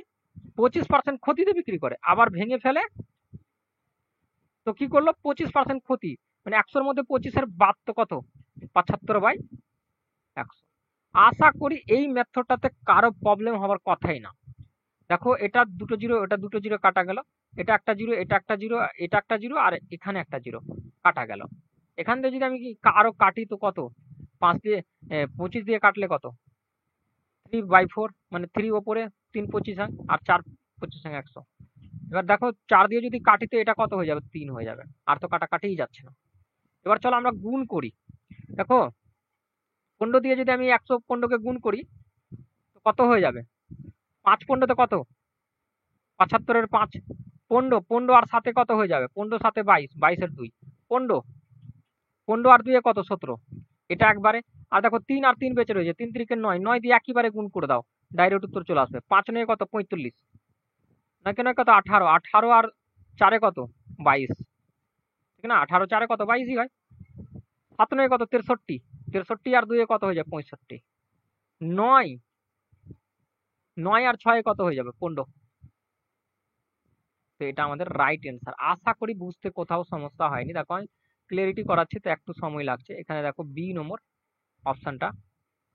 25% ক্ষতিতে বিক্রি করে, আবার ভেঙে ফেলে, তো কি করলো 25% ক্ষতি, মানে 100-র মধ্যে 25-এর বাদ তো কত 75/100। আশা করি এই মেথডটাতে কারো প্রবলেম হওয়ার কথাই না। দেখো এটা দুটো জিরো, এটা দুটো জিরো কাটা গেল, এটা একটা জিরো, এটা একটা জিরো, এটা একটা জিরো, আর এখানে একটা জিরো কাটা গেল। এখান থেকে যদি আমি আরো কাটি তো কত 5 দিয়ে 25 দিয়ে কাটলে কত 3/4, মানে 3 ওপরে 3 25 আর 4 25 100। এবার দেখো 4 দিয়ে যদি কাটি তো এটা কত হয়ে যাবে, 3 হয়ে যাবে, আর তো কাটাকাটিই যাচ্ছে না। এবার চলো আমরা গুণ করি। দেখো 15 দিয়ে যদি আমি 115-কে গুণ করি তো কত হয়ে যাবে, 5 15 কত 75-এর 5, 15 15 আর 7 কত হয়ে যাবে, 15 7 22, 22-এর 2, 15 15 আর 2 কত 17, এটা একবারে। আর দেখো 3 আর 3 বেঁচে রয়েছে, 3 3 9, 9 দিয়ে একইবারে গুণ করে দাও, ডাইরেক্ট উত্তর চলে আসবে। 5 9 কত 45, 9 9 কত 18, 18 আর 4 কত 22, ঠিক না, 18 4 কত 22ই হয়। 7 9 কত 63, 63 আর 2 কত হয়ে যাবে 65, 9 9 আর 6 কত হয়ে যাবে 15। তো এটা আমাদের রাইট অ্যান্সার। আশা করি বুঝতে কোথাও সমস্যা হয়নি। দেখো আমি ক্লিয়ারিটি করাচ্ছি তো একটু সময় লাগছে। এখানে দেখো বি নম্বর অপশনটা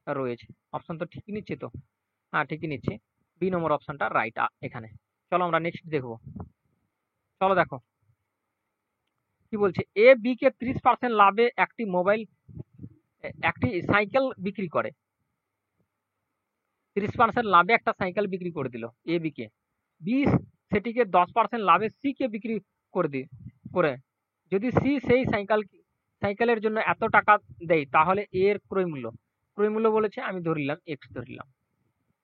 রয়েছে। অপশন তো ঠিকই নিচ্ছে তো, হ্যাঁ ঠিকই নিচ্ছে, বি নম্বর অপশনটা রাইট এখানে। চলো আমরা নেক্সট দেখবো। চলো দেখো কি বলছে, এ বি কে 30% লাভে একটি মোবাইল একটি সাইকেল বিক্রি করে। 30% লাভে একটা সাইকেল বিক্রি করে দিল এ বি কে, বি সেটিকে 10% লাভে সি কে বিক্রি করে। যদি সি সেই সাইকেলের জন্য এত টাকা দেয় তাহলে এর ক্রয় মূল্য বলেছে, আমি ধরলাম এক্স, ধরলাম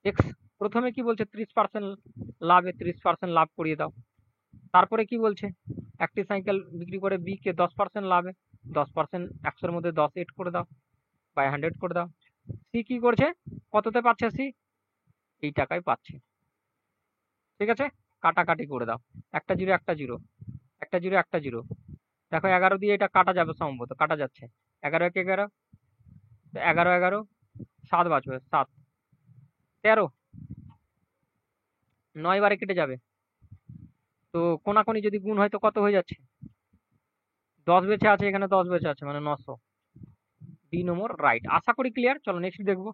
এক্স। প্রথমে কি বলছে 30% লাভে 30% লাভ করিয়ে দাও। তারপরে কি বলছে, একটি সাইকেল বিক্রি করে বি কে 10% লাভে 10%, 100-র মধ্যে 10 এড করে দাও, বাই 100 করে দাও। সি কি করছে, কততে পাচ্ছে সি, এই টাকায় পাচ্ছে। ঠিক আছে, কাটাকাটি করে দাও, একটা জিরো একটা জিরো, একটা জিরো একটা জিরো। দেখো 11 দিয়ে এটা কাটা যাবে, সম্ভবত কাটা যাচ্ছে, 11 1 11, 11 11, 7 বাঁচবে 7, 13, 9 বারে কেটে যাবে। তো কোনাকুনি যদি গুণ হয় তো কত হয়ে যাচ্ছে, 10 বেঁচে আছে, এখানে 10 বেঁচে আছে, মানে 900। বি নম্বর রাইট। আশা করি ক্লিয়ার। চলো নেক্সট দেখবো।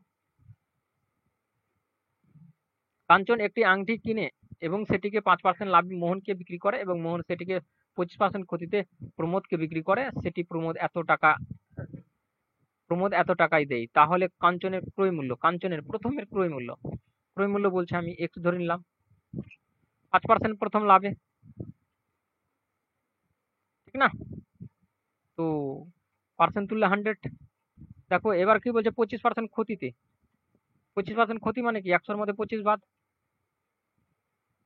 কাঞ্চন একটি আংটি কিনে এবং সেটিকে 5% লাভে মোহনকে বিক্রি করে এবং মোহন সেটিকে 25% ক্ষতিতে প্রমোদকে বিক্রি করে, সেটি প্রমোদ এত টাকায় দেয়, তাহলে কাঞ্চনের ক্রয় মূল্য, কাঞ্চনের প্রথমের ক্রয় মূল্য বলছে আমি এক্স ধরে নিলাম, 5% প্রথম লাভে, ঠিক না? তো পার্সেন্ট তুললে 100। দেখো এবার কি বলছে 25% ক্ষতিতে, 25% ক্ষতি মানে কি 100-র মধ্যে 25 বাদ,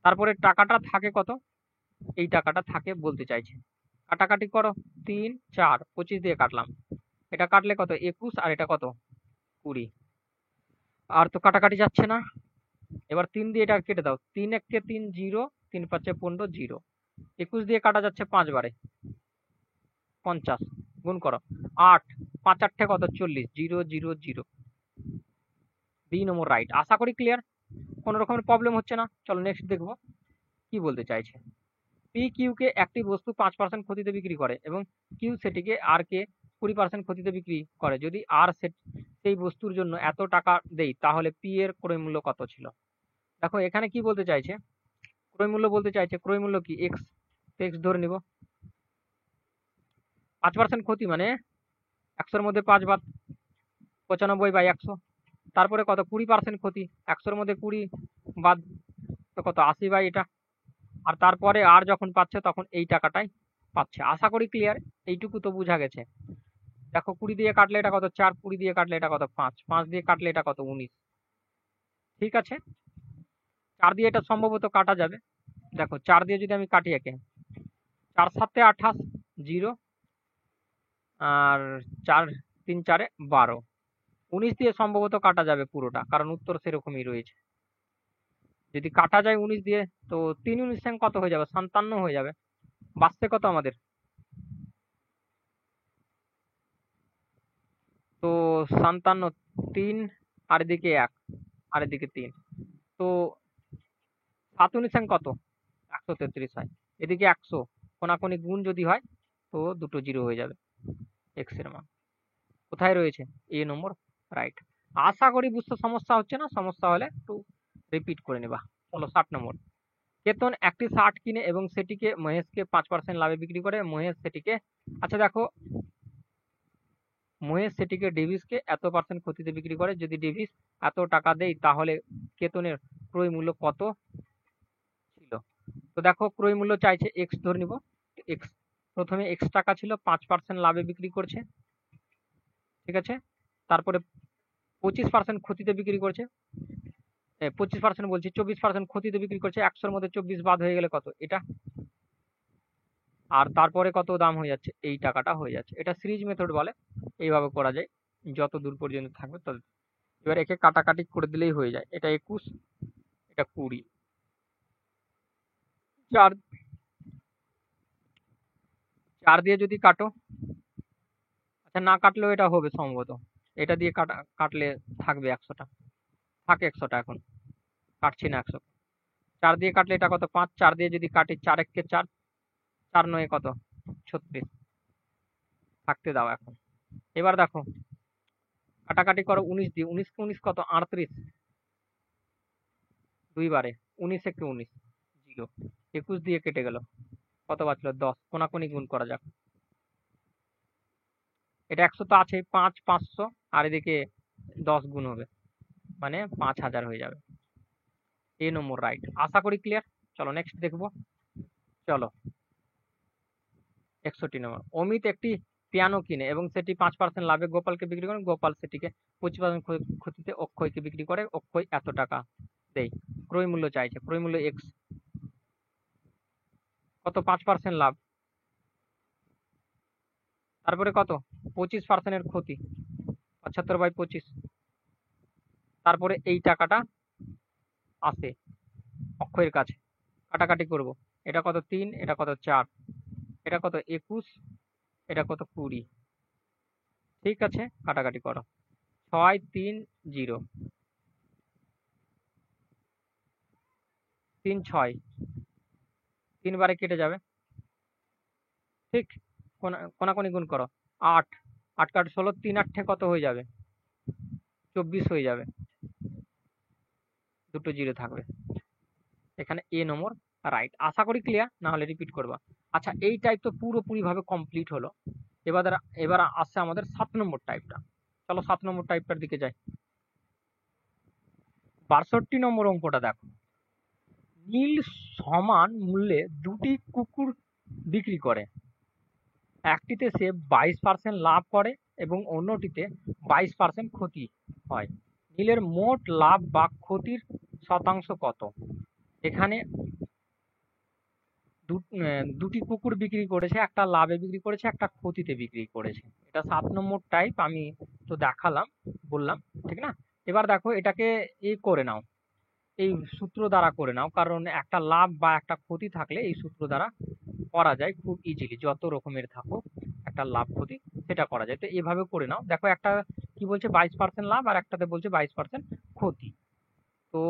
তারপরে টাকাটা থাকে কত, এই টাকাটা থাকে বলতে চাইছে। কাটাকাটি করো, 3 4 25 দিয়ে কাটলাম, এটা কাটলে কত 21 আর এটা কত 20, আর তো কাটাকাটি যাচ্ছে না। এবার 3 দিয়ে এটা কেটে দাও, 3 1 3 0, 3 5 15 0, 21 দিয়ে কাটা যাচ্ছে 5 বারে 50, গুণ করো 8, 5 8 কত 40, 0 0 0, বি নম্বর রাইট। আশা করি ক্লিয়ার, কোনো রকমের প্রবলেম হচ্ছে না। চলো নেক্সট দেখবো কি বলতে চাইছে। পি কিউকে একটি বস্তু 5% ক্ষতিতে বিক্রি করে এবং কিউ সেটিকে আর কে 20% ক্ষতিতে বিক্রি করে। যদি আর সেই বস্তুর জন্য এত টাকা দেই তাহলে পি এর ক্রয় মূল্য কত ছিল? দেখো এখানে কি বলতে চাইছে, ক্রয় মূল্য বলতে চাইছে, ক্রয় মূল্য কি এক্স, এক্স ধরে নিব। 5% ক্ষতি মানে 100-র মধ্যে 5 বাদ, 95/100, তারপরে কত 20% ক্ষতি, 100-র মধ্যে 20 বাদ, তো কত 80 এটা, আর তারপরে আর যখন পাচ্ছে তখন এই টাকাটাই পাচ্ছে। আশা করি ক্লিয়ার, এইটুকু তো বোঝা গেছে। দেখো 20 দিয়ে কাটলে এটা কত 4, 20 দিয়ে কাটলে এটা কত 5, 5 দিয়ে কাটলে এটা কত 19, ঠিক আছে। 4 দিয়ে এটা সম্ভবত কাটা যাবে। দেখো 4 দিয়ে যদি আমি কাটি একে, 4 7 28 0, আর 4 3 4 12, 19 দিয়ে সম্ভবত কাটা যাবে পুরোটা, কারণ উত্তর সেরকমই রয়েছে। যদি কাটা যায় 19 দিয়ে, তো 3 19 কত হয়ে যাবে 57 হয়ে যাবে। বাঁচতে কত আমাদের, তো 57, 3 আর এদিকে 1 আর এদিকে 3, তো 7 19 কত 133 হয়, এদিকে 100, কোনাকুনি গুণ যদি হয় তো দুটো জিরো হয়ে যাবে, এক্স এর মান কোথায় রয়েছে, এ নম্বর রাইট। আশা করি বুঝতে সমস্যা হচ্ছে না, সমস্যা হলে একটু রিপিট করে নেবা। চলো 7 নম্বর। কেতন একটি শার্ট কিনে এবং সেটিকে মহেশকে 5% লাভে বিক্রি করে। মহেশ সেটিকে, আচ্ছা দেখো, মহেশ সেটিকে ডেভিসকে এত পার্সেন্ট ক্ষতিতে বিক্রি করে। যদি ডেভিস এত টাকা দেয় তাহলে কেতনের ক্রয় মূল্য কত ছিল? তো দেখো ক্রয় মূল্য চাইছে এক্স ধরে নিব, এক্স, প্রথমে এক্স টাকা ছিল, 5% লাভে বিক্রি করছে, ঠিক আছে। তারপরে 25% ক্ষতিতে বিক্রি করছে, 25% বলছি 24% ক্ষতিতে বিক্রি করছে, 100-র মধ্যে 24 বাদ হয়ে গেলে কত এটা, আর তারপরে কত দাম হয়ে যাচ্ছে, এই টাকাটা হয়ে যাচ্ছে। এটা সিরিজ মেথড বলে, এইভাবে করা যায়, যত দূর পর্যন্ত থাকবে তত। এবার একে কাটাকাটি করে দিলেই হয়ে যায়, এটা 21, এটা 20, 4 4 দিয়ে যদি কাটো, আচ্ছা না কাটলেও এটা হবে সম্ভবত, এটা দিয়ে কাটলে থাকবে 100টা, থাকে 100টা, এখন কাটছি না 100, 4 দিয়ে কাটলে এটা কত 5, 4 দিয়ে যদি কাটি 4 1 4, 4 9 কত 36, থাকতে দাও এখন। এবার দেখো কাটাকাটি করো 19 দিয়ে, 19 কে 19 কত 38, দুইবারে 19 একে 19 0, 21 দিয়ে কেটে গেল, কত বাঁচলো 10, কোনাকুনি গুণ করা যাক, এটা 100 তো আছে, 5 500, আর এদিকে 10 গুণ হবে মানে 5000 হয়ে যাবে, এ নম্বর রাইট। আশা করি ক্লিয়ার। চলো নেক্সট দেখবো। চলো 61 নম্বর। অমিত একটি পিয়ানো কিনে এবং সেটি 5% লাভে গোপালকে বিক্রি করে। গোপাল সেটিকে 25% ক্ষতিতে অক্ষয়কে বিক্রি করে। অক্ষয় এত টাকা দেয়, ক্রয় মূল্য চাইছে, ক্রয় মূল্য এক্স, কত 5% লাভ, তারপরে কত 25% ক্ষতি, 75/25, তারপরে এই টাকাটা আসে অক্ষয়ের কাছে, কাটাকাটি করব, এটা কত 3, এটা কত 4, এটা কত 21, এটা কত 20, ঠিক আছে। কাটাকাটি করো, 6 3 0, 3 6, 3 বারে কেটে যাবে, ঠিক। কোনাকুনি গুণ করো, 8 8 কাট 16, 3 8 কত হয়ে যাবে 24 হয়ে যাবে, দুটো জিরো থাকবে, এখানে এ নম্বর রাইট, আশা করি ক্লিয়ার, না হলে রিপিট করবা। আচ্ছা, এই টাইপ তো পুরোপুরি ভাবে কমপ্লিট হলো। এবার এবার আসছে আমাদের 7 নম্বর টাইপটা। চলো 7 নম্বর টাইপটার দিকে যাই। 62 নম্বর অঙ্কটা দেখো। নীল সমান মূল্যে দুটি কুকুর বিক্রি করে, একটিতে সে 22% লাভ করে এবং অন্যটিতে 22% ক্ষতি হয়। নীলের মোট লাভ বা ক্ষতির শতাংশ কত? এখানে দুটি কুকুর বিক্রি করেছে, একটা লাভে বিক্রি করেছে, একটা ক্ষতিতে বিক্রি করেছে। এটা 7 নম্বর টাইপ, আমি তো দেখালাম, বললাম, ঠিক না? এবার দেখো এটাকে করে নাও, এই সূত্র দ্বারা করে নাও, কারণ একটা লাভ বা একটা ক্ষতি থাকলে এই সূত্র দ্বারা করা যায় খুব ইজিলি। যত রকমের থাকুক একটা লাভ ক্ষতি সেটা করা যায়। তো এভাবে করে নাও। দেখো একটা কি বলছে 22% লাভ আর একটাতে বলছে 22% ক্ষতি। তো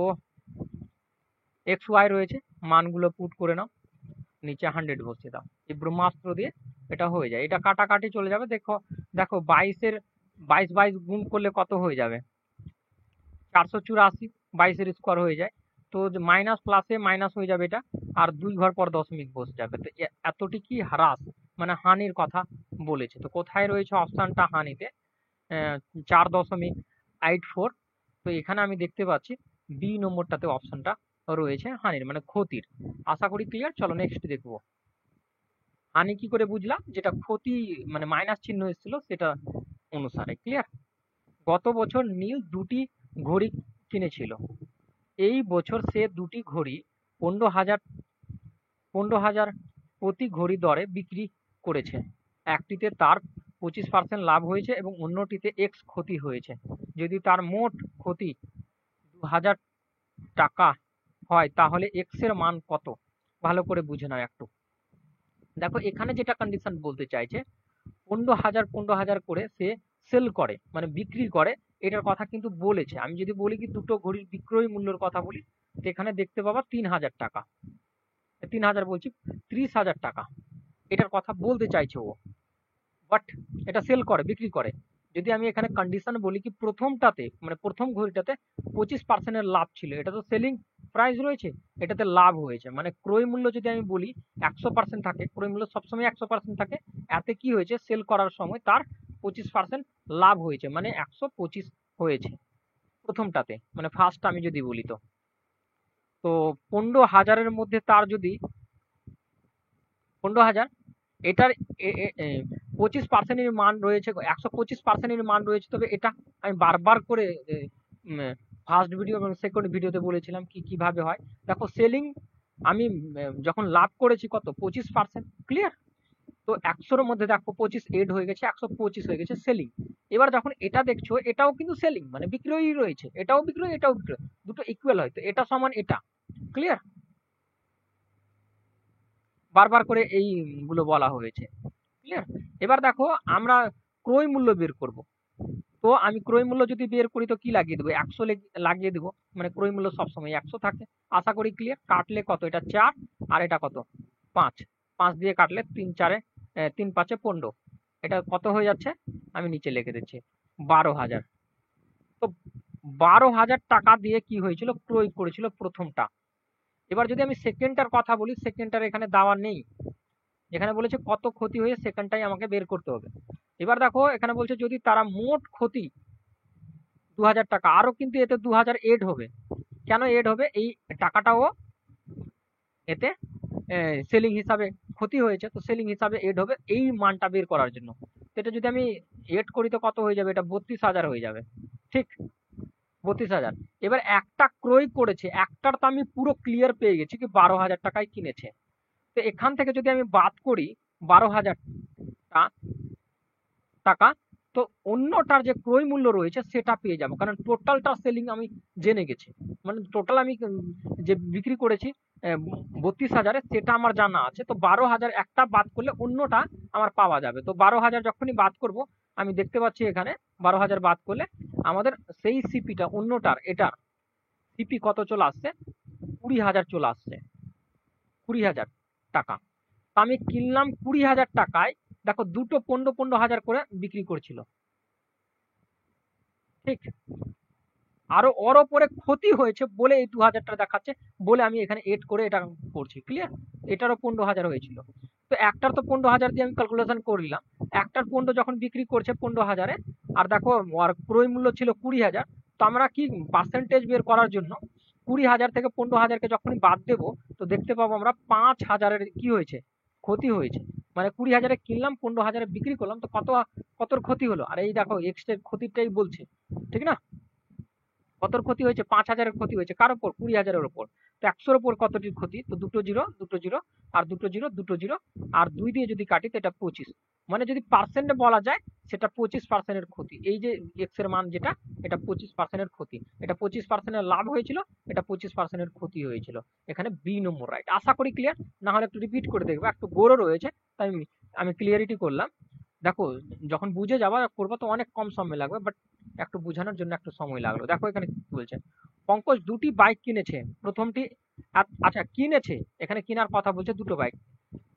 এক্স ওয়াই রয়েছে, মানগুলো পুট করে নাও, নিচে 100 বসিয়ে দাও। এই ব্রহ্মাস্ত্র দিয়ে এটা হয়ে যায়, এটা কাটাকাটি চলে যাবে। দেখো দেখো 22 গুণ করলে কত হয়ে যাবে? 484। 22-এর স্কোয়ার হয়ে যায়, তো মাইনাস প্লাসে মাইনাস হয়ে যাবে এটা, আর 2 ঘর পর দশমিক বসে যাবে। তো এতটুকুই হ্রাস, মানে হানির কথা বলেছে। তো কোথায় রয়েছে অপশনটা হানিতে? 4.84। তো এখানে আমি দেখতে পাচ্ছি বি নম্বরটাতে অপশনটা রয়েছে হানির, মানে ক্ষতির। আশা করি ক্লিয়ার। চলো নেক্সট দেখবো। হানি কি করে বুঝলাম? যেটা ক্ষতি মানে মাইনাস চিহ্ন এসেছিল সেটা অনুসারে। ক্লিয়ার? গত বছর নীল দুটি ঘড়ি কিনেছিল। এই বছর সে দুটি ঘড়ি 15,000 প্রতি ঘড়ি দরে বিক্রি করেছে। একটিতে তার 25% লাভ হয়েছে এবং অন্যটিতে এক্স ক্ষতি হয়েছে। যদি তার মোট ক্ষতি 2,000 টাকা হয় তাহলে এক্স এর মান কত? ভালো করে বুঝে নাও একটু। দেখো এখানে যেটা কন্ডিশন বলতে চাইছে, 15,000 করে সে সেল করে, মানে বিক্রি করে, এটার কথা কিন্তু বলেছে। আমি যদি বলি কি দুটো ঘড়ির বিক্রয় মূল্যের কথা বলি, তো এখানে দেখতে পাবা 3,000 টাকা। 3,000 বলছি, 30,000 টাকা এটার কথা বলতে চাইছে ও, বাট এটা সেল করে, বিক্রি করে। যদি আমি এখানে কন্ডিশন বলি কি প্রথমটাতে, মানে প্রথম ঘড়িটাতে 25% লাভ ছিল, এটা তো সেলিং প্রাইস রয়েছে, এটাতে লাভ হয়েছে। মানে ক্রয় মূল্য যদি আমি বলি 100% থাকে, ক্রয় মূল্য সবসময় 100% থাকে, এতে কি হয়েছে সেল করার সময় তার 25% লাভ হয়েছে, মানে 125 হয়েছে প্রথমটাতে, মানে ফার্স্ট আমি যদি বলি। তো 15,000-এর মধ্যে তার যদি 15,000, এটার 25%-এর মান রয়েছে, 125%-এর মান রয়েছে। তবে এটা আমি বারবার করে ফার্স্ট ভিডিও এবং সেকেন্ড ভিডিওতে বলেছিলাম কি কিভাবে হয়। দেখো সেলিং আমি যখন লাভ করেছি কত 25%। ক্লিয়ার? তো 100-এর মধ্যে দেখো 25 এড হয়ে গেছে, 125 হয়ে গেছে সেলিং। এবার যখন এটা দেখছো এটাও কিন্তু সেলিং, মানে বিক্রয়ই রয়েছে, এটাও বিক্রয় এটাও বিক্রয়, দুটো ইকুয়াল হয়। তো এটা সমান এটা। ক্লিয়ার? বারবার করে এইগুলো বলা হয়েছে। ক্লিয়ার? এবার দেখো আমরা ক্রয় মূল্য বের করব। তো আমি ক্রয় মূল্য যদি বের করি তো কি লাগিয়ে দেবো? 100 লাগিয়ে দেবো, মানে ক্রয় মূল্য সবসময় 100 থাকে। আশা করি ক্লিয়ার। কাটলে কত? এটা 4 আর এটা কত? 5। 5 দিয়ে কাটলে 3 5 15। এটা কত হয়ে যাচ্ছে? আমি নিচে লিখে দিচ্ছি 12,000। তো 12,000 টাকা দিয়ে কি হয়েছিল? ক্রয় করেছিল প্রথমটা। এবার যদি আমি সেকেন্ডটার কথা বলি, সেকেন্ডটার এখানে দেওয়া নেই, এখানে বলেছে কত ক্ষতি হয়ে সেকেন্ডটাই আমাকে বের করতে হবে। এবার দেখো এখানে বলছে যদি তারা মোট ক্ষতি 2,000 টাকা, আরো কিন্তু এতে 2,000 এড হবে। কেন এড হবে? এই টাকাটাও এতে সেলিং হিসাবে ক্ষতি হয়েছে, তো সেলিং হিসাবে এড হবে এই মানটা বের করার জন্য। তো এটা যদি আমি এড করি তো কত হয়ে যাবে? এটা 32,000 হয়ে যাবে। ঠিক? 32,000। এবার একটা ক্রয় করেছে, একটার তো আমি পুরো ক্লিয়ার পেয়ে গেছি কি 12,000 টাকায় কিনেছে। তো এখান থেকে যদি আমি বাদ করি 12,000 টাকা, তো অন্যটার যে ক্রয় মূল্য রয়েছে সেটা পেয়ে যাবো, কারণ টোটালটা সেলিং আমি জেনে গেছি। মানে টোটাল আমি যে বিক্রি করেছি 32,000-এ, সেটা আমার জানা আছে। তো 12,000 একটা বাদ করলে অন্যটা আমার পাওয়া যাবে। তো 12,000 যখনই বাদ করব, আমি দেখতে পাচ্ছি এখানে 12,000 বাদ করলে আমাদের সেই সিপিটা অন্যটার, এটার সিপি কত চলে আসছে? 20,000 চলে আসছে। 20,000 টাকা। তো আমি কিনলাম 20,000 টাকায়। দেখো দুটো 15,000 করে বিক্রি করছিল। ঠিক? আরো ওর ওপরে ক্ষতি হয়েছে বলে এই 2000টা দেখাচ্ছে, বলে আমি এখানে এড করে এটা করছি। ক্লিয়ার? এটারও 15,000 হয়েছিল, তো একটার তো 15,000 দিয়ে আমি ক্যালকুলেশন করলাম। একটার পণ্য যখন বিক্রি করছে 15,000-এ, আর দেখো আর ক্রয় মূল্য ছিল 20,000, তো আমরা কি পার্সেন্টেজ বের করার জন্য 20,000 থেকে 15,000-কে যখনই বাদ দেবো, তো দেখতে পাবো আমরা 5,000-এর কি হয়েছে, ক্ষতি হয়েছে। মানে 20,000-এ কিনলাম, 15,000-এ বিক্রি করলাম, তো কতর ক্ষতি হলো। আর এই দেখো এক্স এর ক্ষতিটাই বলছে, ঠিক না? কতর ক্ষতি হয়েছে? 5,000-এর ক্ষতি হয়েছে। কার উপর? 20,000-এর উপর। তো 100-র উপর কতটির ক্ষতি? তো দুটো জিরো, দুটো জিরো, আর দুটো জিরো, দুটো জিরো, আর 2 দিয়ে যদি কাটি তো এটা 25। মানে যদি পার্সেন্টে বলা যায়, সেটা 25%-এর ক্ষতি। এই যে এক্স এর মান যেটা, এটা 25%-এর ক্ষতি। এটা 25%-এর লাভ হয়েছিল, এটা 25%-এর ক্ষতি হয়েছিল। এখানে বি নম্বর রাইট। আশা করি ক্লিয়ার। না হলে একটু রিপিট করে দেখবে, একটু গোরও রয়েছে, তাই আমি ক্লিয়ারিটি করলাম। দেখো যখন বুঝে যাবা করবা তো অনেক কম সময় লাগবে, বাট একটু বোঝানোর জন্য একটু সময় লাগলো। দেখো এখানে কি বলছে, পঙ্কজ দুটি বাইক কিনেছে। প্রথমটি আচ্ছা কিনেছে, এখানে কেনার কথা বলছে দুটো বাইক।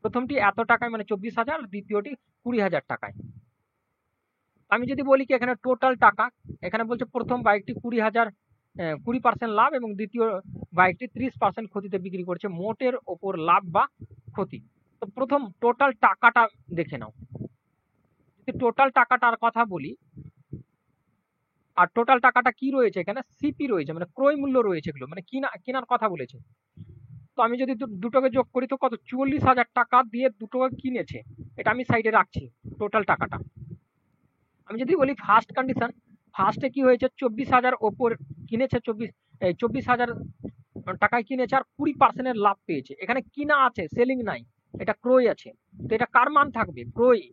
প্রথমটি এত টাকায় মানে 24,000, দ্বিতীয়টি 20,000 টাকায়। আমি যদি বলি কি এখানে টোটাল টাকা, এখানে বলছে প্রথম বাইকটি 20,000, 20% লাভ, এবং দ্বিতীয় বাইকটি 30% ক্ষতিতে বিক্রি করছে। মোটের ওপর লাভ বা ক্ষতি। তো প্রথম টোটাল টাকাটা দেখে নাও। যদি টোটাল টাকাটার কথা বলি, আর টোটাল টাকাটা কি রয়েছে এখানে, সিপি রয়েছে, মানে ক্রয় মূল্য রয়েছে, এগুলো মানে কেনার কথা বলেছে। তো আমি যদি দুটোকে যোগ করি তো কত, 44,000 টাকা দিয়ে দুটোকে কিনেছে, এটা আমি সাইডে রাখছি টোটাল টাকাটা। আমি যদি বলি ফার্স্ট কন্ডিশন, ফার্স্টে কি হয়েছে, 24,000 ওপর কিনেছে, 24,000 টাকায় কিনেছে, আর 20%-এর লাভ পেয়েছে। এখানে কিনা আছে, সেলিং নাই, এটা ক্রয় আছে। তো এটা কার মান থাকবে? ক্রয়।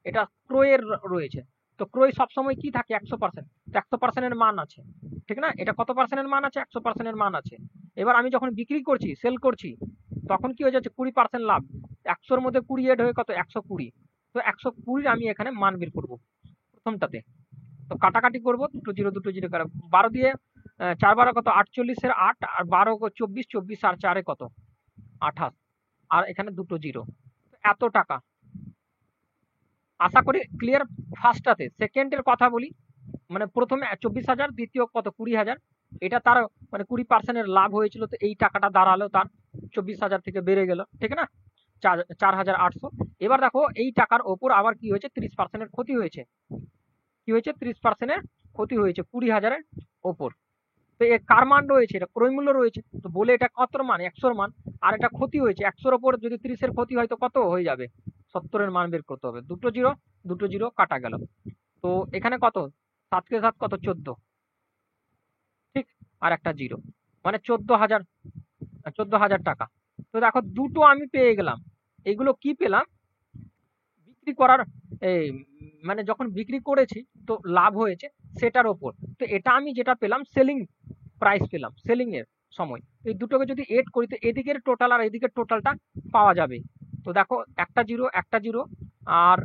এটা ক্রয়ের রয়েছে। তো ক্রয় সবসময় কি থাকে? 100%। তো 100%-এর মান আছে, ঠিক না? এটা কত পার্সেন্টের মান আছে? 100%-এর মান আছে। এবার আমি যখন বিক্রি করছি, সেল করছি, তখন কি হয়ে যাচ্ছে? 20% লাভ। 100-র মধ্যে 20 এড হয়ে কত? 120। তো 120 আমি এখানে মান বের করবো প্রথমটাতে। তো কাটাকাটি করবো, দুটো জিরো, দুটো জিরো, 12 দিয়ে 4 12 কত? 48-এর 8, আর 12 24, 24 আর 4-এ কত? 28, আর এখানে দুটো জিরো। এত টাকা। আশা করি ক্লিয়ার। ফার্স্টটাতে। সেকেন্ডের কথা বলি, মানে প্রথমে 24,000, দ্বিতীয় কত? 20,000। এটা তার মানে 20%-এর লাভ হয়েছিল, তো এই টাকাটা দাঁড়ালো তার 24,000 থেকে বেড়ে গেল, ঠিক না? 4,800। এবার দেখো এই টাকার ওপর আবার কি হয়েছে? 30%-এর ক্ষতি হয়েছে। কি হয়েছে? 30%-এর ক্ষতি হয়েছে 20,000-এর ওপর। তো এ কার মান রয়েছে? এটা ক্রয় মূল্য রয়েছে, তো বলে এটা কতর মান? 100-র মান। আর এটা ক্ষতি হয়েছে 100-র ওপর, যদি 30-এর ক্ষতি হয় তো কত হয়ে যাবে? 70-এর মান বের করতে হবে। দুটো জিরো, দুটো জিরো কাটা গেল। তো এখানে কত? 7 কে 7 কত? 14, ঠিক। আর একটা জিরো, মানে 14,000, 14,000 টাকা। তো দেখো দুটো আমি পেয়ে গেলাম। এগুলো কি পেলাম? বিক্রি করার এই মানে যখন বিক্রি করেছি তো লাভ হয়েছে সেটার ওপর। তো এটা আমি যেটা পেলাম সেলিং প্রাইস পেলাম, সেলিং এর সময়। এই দুটোকে যদি এড করি তো এদিকের টোটাল আর এদিকের টোটালটা পাওয়া যাবে। তো দেখো একটা জিরো, একটা জিরো, আর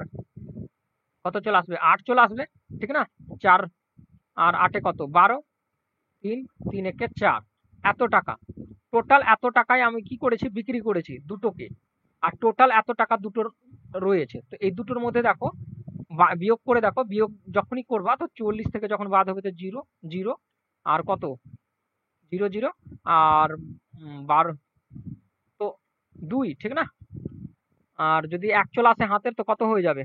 কত চলে আসবে? 8 চলে আসবে, ঠিক না? 4 আর 8-এ কত? 12, 3, 3 একে 4। এত টাকা। টোটাল এত টাকায় আমি কি করেছি? বিক্রি করেছি দুটোকে। আর টোটাল এত টাকা দুটোর রয়েছে। তো এই দুটোর মধ্যে দেখো বিয়োগ করে দেখো, বিয়োগ যখনই করবা তো 44 থেকে যখন বাদ হবে তো জিরো, জিরো, আর কত? জিরো জিরো, আর 12, তো 2, ঠিক না? আর যদি 1 চলে আসে হাতের তো কত হয়ে যাবে?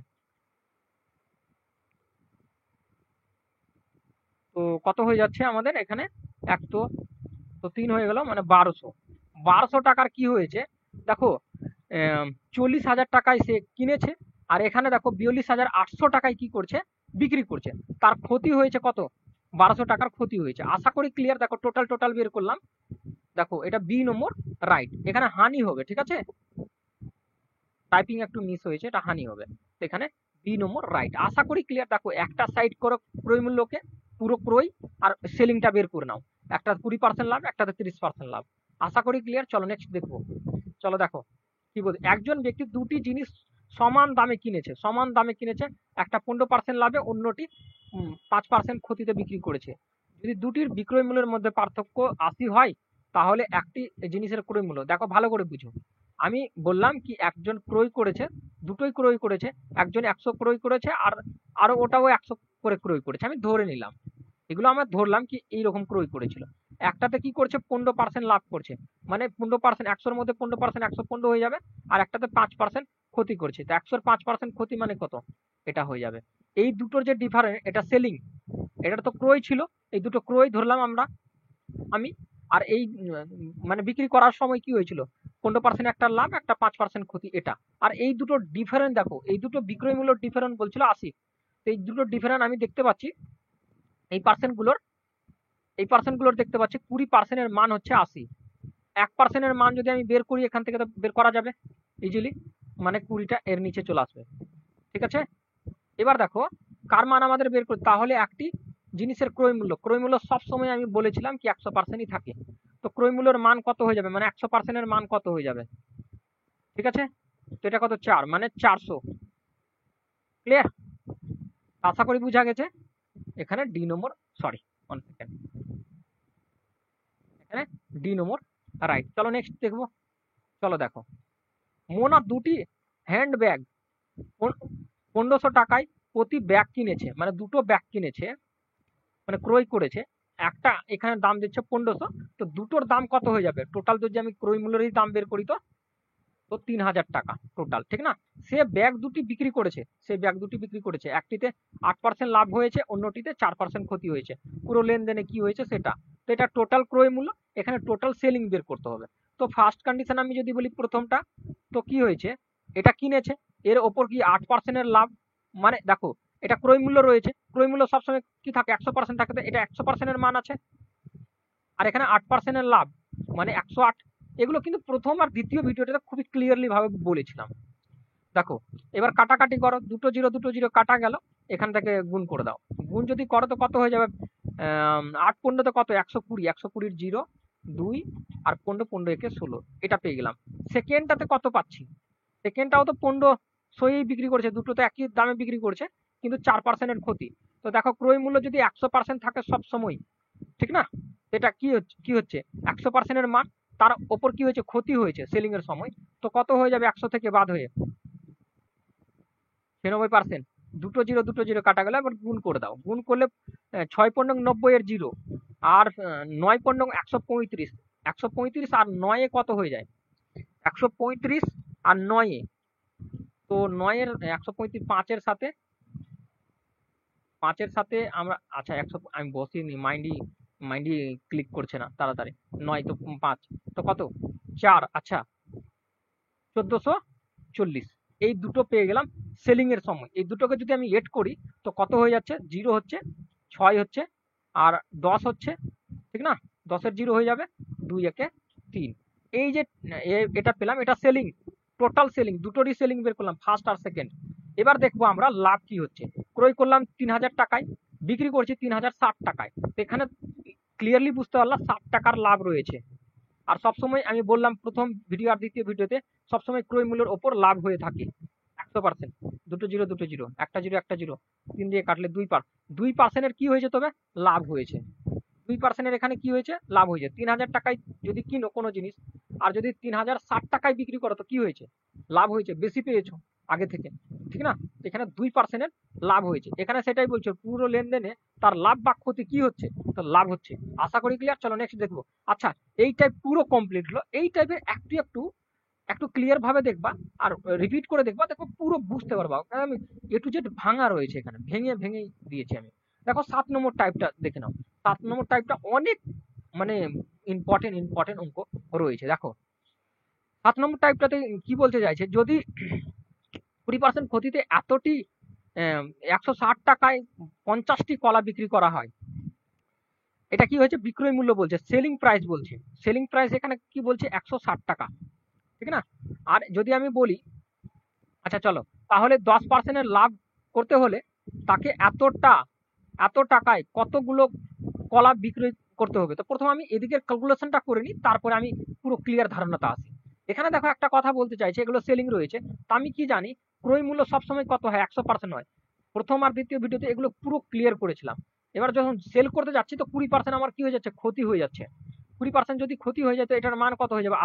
তো কত হয়ে যাচ্ছে আমাদের এখানে? 1 তো, তো 3 হয়ে গেল, মানে 1200। 1200 টাকার কি হয়েছে দেখো, 40,000 টাকায় সে কিনেছে, আর এখানে দেখো 42,800 টাকায় কি করছে? বিক্রি করছে। তার ক্ষতি হয়েছে কত? 1200 টাকার ক্ষতি হয়েছে। আশা করি ক্লিয়ার। দেখো টোটাল টোটাল বের করলাম। দেখো এটা বি নম্বর রাইট। এখানে হানি হবে, ঠিক আছে? টাইপিং একটু মিস হয়েছে, এটা হানি হবে। তো এখানে বি নম্বর রাইট। আশা করি ক্লিয়ার। দেখো একটা সাইড করো ক্রয় মূল্যকে, পুরো ক্রয়, আর সেলিংটা বের করে নাও। একটা 20% লাভ, একটাতে 30% লাভ। আশা করি ক্লিয়ার। চলো নেক্সট দেখবো। চলো দেখো কি বলছে, একজন ব্যক্তি দুটি জিনিস সমান দামে কিনেছে, সমান দামে কিনেছে। একটা 15% লাভে, অন্যটি 5% ক্ষতিতে বিক্রি করেছে। যদি দুটির বিক্রয় মূল্যের মধ্যে পার্থক্য 80 হয়, তাহলে একটি জিনিসের ক্রয় মূল্য, দেখো ভালো করে বুঝো। আমি বললাম কি একজন ক্রয় করেছে, দুটোই ক্রয় করেছে। একজন 100 ক্রয় করেছে, আর আরো ওটাও 100 করে ক্রয় করেছে, আমি ধরে নিলাম। এগুলো আমরা ধরলাম কি এইরকম ক্রয় করেছিল। একটাতে কি করছে 15% লাভ করছে, মানে 15%, 100-র মধ্যে 15%, 115 হয়ে যাবে। আর একটাতে 5% ক্ষতি করছে, তো 100-র 5% ক্ষতি মানে কত, এটা হয়ে যাবে। এই দুটোর যে ডিফারেন্স, এটা সেলিং, এটা তো ক্রয় ছিল, এই দুটো ক্রয় ধরলাম আমি। আর এই মানে বিক্রি করার সময় কি হয়েছিল, 15% একটা লাভ, একটা 5% ক্ষতি, এটা। আর এই দুটো ডিফারেন্স দেখো, এই দুটো বিক্রয় মূল্য ডিফারেন্স বলছিল 80। এই দুটো ডিফারেন্স আমি দেখতে পাচ্ছি, এই পার্সেন্টগুলোর দেখতে পাচ্ছি 20%-এর মান হচ্ছে 80। 1%-এর মান যদি আমি বের করি এখান থেকে, তো বের করা যাবে ইজিলি, মানে 20টা এর নিচে চলে আসবে। ঠিক আছে, এবার দেখো কার মান আমাদের বের করি, তাহলে একটি জিনিসের ক্রয় মূল্য সবসময় আমি বলেছিলাম কি 100%ই থাকে। তো ক্রয় মূল্যের মান কত হয়ে যাবে, মানে 100%-এর মান কত হয়ে যাবে, ঠিক আছে। তো এটা কত, 4, মানে 400। ক্লিয়ার, আশা করি বুঝা গেছে। এখানে ডি নম্বর, সরি 1 সেকেন্ড, এখানে ডি নম্বর রাইট। চলো নেক্সট দেখবো। চলো দেখো, মোনা দুটি হ্যান্ড ব্যাগ 1500 টাকায় প্রতি ব্যাগ কিনেছে, মানে দুটো ব্যাগ কিনেছে, মানে ক্রয় করেছে। একটা এখানে দাম দিচ্ছে 1500, তো দুটোর দাম কত হয়ে যাবে টোটাল, যদি আমি ক্রয় মূল্যেরই দাম বের করি, তো 3000 টাকা টোটাল, ঠিক না। সে ব্যাগ দুটি বিক্রি করেছে, একটিতে 8% লাভ হয়েছে, অন্যটিতে 4% ক্ষতি হয়েছে। পুরো লেনদেনে কি হয়েছে সেটা, তো এটা টোটাল ক্রয় মূল্য, এখানে টোটাল সেলিং বের করতে হবে। তো ফার্স্ট কন্ডিশন আমি যদি বলি প্রথমটা, তো কি হয়েছে, এটা কিনেছে, এর ওপর কি 8%-এর লাভ, মানে দেখো এটা ক্রয় মূল্য রয়েছে, ক্রয় মূল্য সবসময় কি থাকে 100% থাকে, তো এটা 100%-এর মান আছে। আর এখানে 8%-এর লাভ, মানে 108। এগুলো কিন্তু প্রথম আর দ্বিতীয় ভিডিওটাতে খুবই ক্লিয়ারলি ভাবে বলেছিলাম। দেখো এবার কাটাকাটি করো, দুটো জিরো কাটা গেল, এখান থেকে গুণ করে দাও। গুণ যদি করো তো কত হয়ে যাবে, 8-15 কত, 120, 120-র 0 2, আর 15 একে 16, এটা পেয়ে গেলাম। সেকেন্ডটাতে কত পাচ্ছি, সেকেন্ডটাও তো 1500 বিক্রি করছে, দুটো তো একই দামে বিক্রি করছে, কিন্তু 4%-এর ক্ষতি। তো দেখো ক্রয় মূল্য যদি 100% থাকে সব সময়, ঠিক না, এটা কি হচ্ছে 100%-এর মান, তার ওপর কি হয়েছে, ক্ষতি হয়েছে সেলিং এর সময়, তো কত হয়ে যাবে 100 থেকে বাদ হয়ে 96%। দুটো জিরো কাটা গেল, এবার গুণ করে দাও, গুণ করলে 6-90-এর 0, আর 9-135, 135 আর 9-এ কত হয়ে যায়, 135 আর 9-এ, তো 9-এর 135 5-এর সাথে আমরা, আচ্ছা 100 আমি বসিনি, মাইন্ডই ক্লিক করছে না তাড়াতাড়ি। 9 তো 5, তো কত 4, আচ্ছা 1440। এই দুটো পেয়ে গেলাম সেলিং এর সময়। এই দুটোকে যদি আমি এড করি তো কত হয়ে যাচ্ছে, 0 হচ্ছে, 6 হচ্ছে, আর 10 হচ্ছে, ঠিক না, 10-এর 0 হয়ে যাবে, 2 একে 3। এই যে এটা পেলাম, এটা সেলিং, টোটাল সেলিং, দুটোরই সেলিং বের করলাম, ফার্স্ট আর সেকেন্ড। এবার দেখবো আমরা লাভ কি হচ্ছে। ক্রয় করলাম 3000 টাকায়, বিক্রি করছি 3060 টাকায়, এখানে ক্লিয়ারলি বুঝতে পারলাম 60 টাকার লাভ রয়েছে। আর সবসময় আমি বললাম প্রথম ভিডিও আর দ্বিতীয় ভিডিওতে, সবসময় ক্রয় মূল্যের ওপর লাভ হয়ে থাকে 100%। দুটো জিরো, একটা জিরো, 3 দিয়ে কাটলে 2%-এর কি হয়েছে, তবে লাভ হয়েছে 2%-এর, এখানে কি হয়েছে, লাভ হয়েছে। 3000 টাকায় যদি কিনো কোনো জিনিস, আর যদি 3060 টাকায় বিক্রি করো, তো কি হয়েছে, লাভ হয়েছে, বেশি পেয়েছো আগে থেকে, ঠিক না। এখানে 2%-এর লাভ হয়েছে, এখানে সেটাই বলছো, পুরো লেনদেনে তার লাভ বা ক্ষতি কি হচ্ছে, তো লাভ হচ্ছে। আশা করি ক্লিয়ার। চলো নেক্সট দেখবো। আচ্ছা, এই টাইপ পুরো কমপ্লিট হলো, এই টাইপের একটু একটু একটু ক্লিয়ার ভাবে দেখবা, আর রিপিট করে দেখবা, দেখো পুরো বুঝতে পারবা। আমি এ টু জেড ভাঙা রয়েছে, এখানে ভেঙে ভেঙে দিয়েছি আমি। দেখো 7 নম্বর টাইপটা দেখে নাও, 7 নম্বর টাইপটা অনেক মানে ইম্পর্টেন্ট অঙ্ক রয়েছে। দেখো 7 নম্বর টাইপটাতে কি বলতে চাইছে, যদি 20% ক্ষতিতে এতটি 160 টাকায় 50টি কলা বিক্রি করা হয়, এটা কি হয়েছে, বিক্রয় মূল্য বলছে, সেলিং প্রাইস বলছে, সেলিং প্রাইস এখানে কি বলছে 160 টাকা, ঠিক না। আর যদি আমি বলি, আচ্ছা চলো, তাহলে 10%-এর লাভ করতে হলে তাকে এত টাকায় কতগুলো কলা বিক্রি করতে হবে। তো প্রথমে আমি এদিকের ক্যালকুলেশনটা করে নিই, তারপরে আমি পুরো ক্লিয়ার ধারণাটা আসি। এখানে দেখো একটা কথা বলতে চাইছে, এগুলো সেলিং রয়েছে, তা আমি কি জানি ক্রয় মূল্য সবসময় কত হয়, 100% হয়। প্রথম আর দ্বিতীয় ভিডিওতে এগুলো পুরো ক্লিয়ার করেছিলাম। এবার যখন সেল করতে যাচ্ছি, তো 20% আমার কি হয়ে যাচ্ছে, ক্ষতি হয়ে যাচ্ছে। 20% যদি ক্ষতি হয়ে যায়, তো এটার মান কত হয়ে যাবে,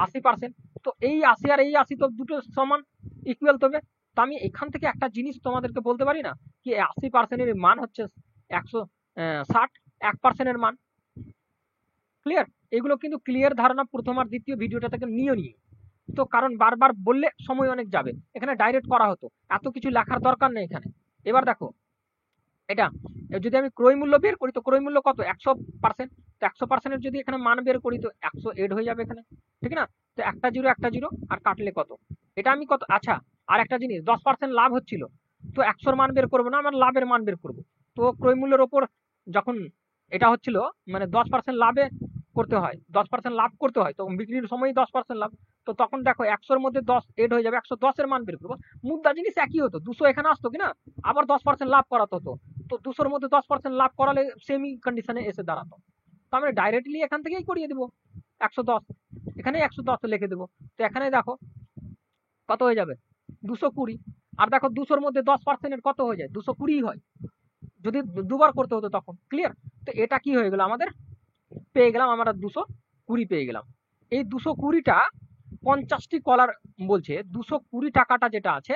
80%। তো এই 80 আর এই 80 তো দুটো সমান, ইকুয়াল তবে। তো আমি এখান থেকে একটা জিনিস তোমাদেরকে বলতে পারি না, কি 80%-এর মান হচ্ছে 60 1%-এর মান। ক্লিয়ার? এগুলো কিন্তু ক্লিয়ার ধারণা প্রথম আর দ্বিতীয় ভিডিওটা থেকে নিয়ে তো, কারণ বারবার বললে সময় অনেক যাবে, এখানে ডাইরেক্ট করা হতো, এত কিছু লেখার দরকার নেই এখানে। এবার দেখো এটা যদি আমি ক্রয় মূল্য বের করি, তো ক্রয় মূল্য কত? 100%। তো 100%-এর যদি এখানে মান বের করি, তো 100 এড হয়ে যাবে এখানে, ঠিক না? তো একটা জিরো আর কাটলে কত? এটা আমি কত, আচ্ছা আর একটা জিনিস, 10% লাভ হচ্ছিল, তো 100-র মান বের করবো না, আমার লাভের মান বের করবো। তো ক্রয় মূল্যের ওপর যখন এটা হচ্ছিল, মানে 10% লাভে করতে হয়, 10% লাভ করতে হয়, তখন বিক্রির সময়ই 10% লাভ। তো তখন দেখো 100-র মধ্যে 10 এড হয়ে যাবে, 110-এর মান বের করবো। মুদ্রা জিনিস একই হতো, 200 এখানে আসতো কিনা, আবার 10% লাভ করাতে হতো। তো 200-র মধ্যে 10% লাভ করালে সেমি কন্ডিশনে এসে দাঁড়াতো। তো আমি ডাইরেক্টলি এখান থেকেই করিয়ে দেবো, 110, এখানে 110 লিখে দেবো। তো এখানে দেখো কত হয়ে যাবে, 220। আর দেখো 200-র মধ্যে 10%-এর কত হয়ে যায়, 220 হয়, যদি দুবার করতে হতো তখন। ক্লিয়ার? তো এটা কি হয়ে গেল আমাদের, পেয়ে গেলাম আমরা 220 পেয়ে গেলাম। এই 220টা 50টি কলার বলছে, 220 টাকাটা যেটা আছে,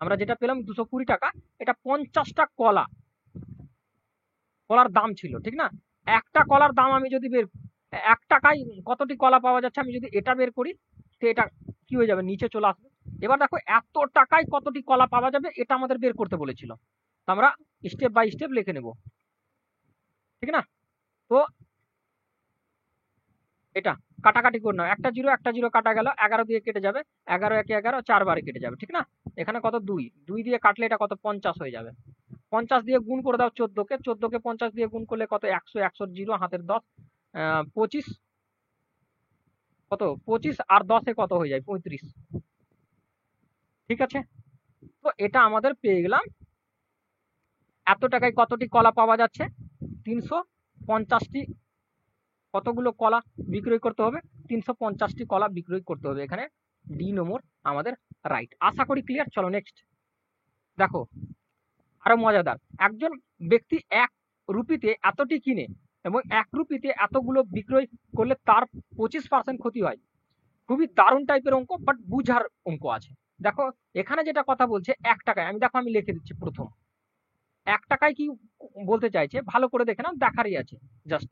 আমরা যেটা পেলাম 220 টাকা, এটা 50টা কলার দাম ছিল, ঠিক না? একটা কলার দাম আমি যদি 1 টাকায় কতটি কলা পাওয়া যাচ্ছে, আমি যদি এটা বের করি, তো এটা কি হয়ে যাবে, নিচে চলে আসবে। এবার দেখো এত টাকায় কতটি কলা পাওয়া যাবে, এটা আমাদের বের করতে বলেছিল, তো আমরা স্টেপ বাই স্টেপ লিখে নেব, ঠিক না? তো এটা কাটাকাটি করে নাও, একটা জিরো কাটা গেল, 11 দিয়ে কেটে যাবে, 11 একে 11, 4 বারে কেটে যাবে, ঠিক না? এখানে কত, 2 দিয়ে কাটলে এটা কত, 50 হয়ে যাবে। 50 দিয়ে গুণ করে দাও 14-কে, 14-কে 50 দিয়ে গুণ করলে কত, 100, 100 জিরো হাতের 10, 25, কত 25 আর 10-এ কত হয়ে যায়, 35। ঠিক আছে? তো এটা আমাদের পেয়ে গেলাম, এত টাকায় কতটি কলা পাওয়া যাচ্ছে, 350টি, কতগুলো কলা বিক্রয় করতে হবে, 350টি কলা বিক্রয় করতে হবে। এখানে ডি নম্বর আমাদের রাইট। আশা করি ক্লিয়ার। চলো নেক্সট দেখো, আরো মজাদার, একজন ব্যক্তি 1 রুপিতে এতটি কিনে এবং 1 রুপিতে এতগুলো বিক্রয় করলে তার 25% ক্ষতি হয়। খুবই দারুণ টাইপের অঙ্ক, বাট বুঝার অঙ্ক আছে। দেখো এখানে যেটা কথা বলছে 1 টাকায়, আমি দেখো আমি লিখে দিচ্ছি প্রথম, 1 টাকায় কি বলতে চাইছে ভালো করে দেখে নাও, দেখারই আছে জাস্ট।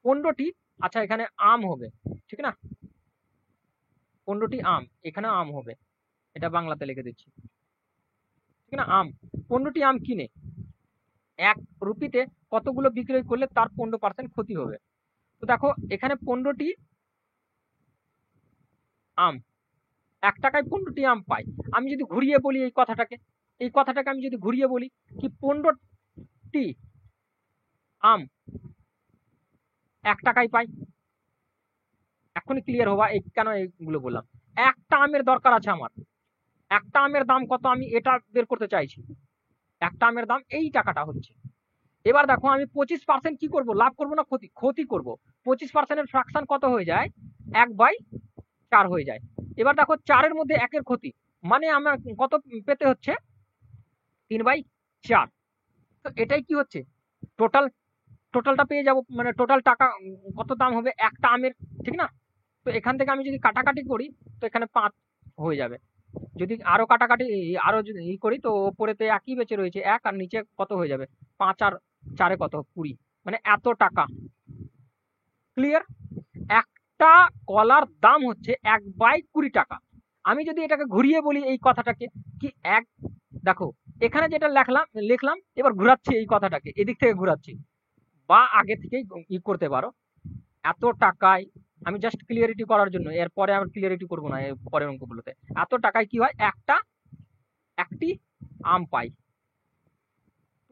15টি, আচ্ছা এখানে আম হবে, ঠিক না? 15টি আম, এখানে আম হবে, এটা বাংলাতে লিখে দিচ্ছি, ঠিক না? আম, 15টি আম কিনে 1 রুপিতে কতগুলো বিক্রয় করলে তার 15% ক্ষতি হবে। তো দেখো এখানে 15টি আম, 1 টাকায় 15টি আম পাই। আমি যদি ঘুরিয়ে বলি এই কথাটাকে আমি যদি ঘুরিয়ে বলি কি, 15টি আম 1 টাকায় পাই। এখনই ক্লিয়ার হবা এই কেন এইগুলো বললাম। একটা আমের দরকার আছে আমার, একটা আমের দাম কত, আমি এটা বের করতে চাইছি। একটা আমের দাম এই টাকাটা হচ্ছে। এবার দেখো আমি 25% কি করব, লাভ করব না ক্ষতি, ক্ষতি করব। 25%-এর ফ্র্যাকশন কত হয়ে যায়, 1/4 হয়ে যায়। এবার দেখো 4-এর মধ্যে 1-এর ক্ষতি, মানে আমার কত পেতে হচ্ছে, 3/4। তো এটাই কি হচ্ছে, টোটালটা পেয়ে যাব, মানে টোটাল টাকা কত দাম হবে একটা আমের, ঠিক না? তো এখান থেকে আমি যদি কাটাকাটি করি, তো এখানে 5 হয়ে যাবে। যদি আরো কাটাকাটি আরো যদি করি, তো ওপরে তো একই বেঁচে রয়েছে 1, আর নিচে কত হয়ে যাবে, 5 আর 4-এ কত, 20, মানে এত টাকা। ক্লিয়ার? একটা কলার দাম হচ্ছে 1/20 টাকা। আমি যদি এটাকে ঘুরিয়ে বলি এই কথাটাকে কি, এক, দেখো এখানে যেটা লিখলাম, এবার ঘুরাচ্ছি এই কথাটাকে, এদিক থেকে ঘুরাচ্ছি, বা আগে থেকেই করতে পারো। এত টাকায়, আমি জাস্ট ক্লিয়ারিটি করার জন্য, এরপরে আমি ক্লিয়ারিটি করবো না এর পরের অঙ্কগুলোতে। এত টাকায় কি হয়, একটি আম পাই।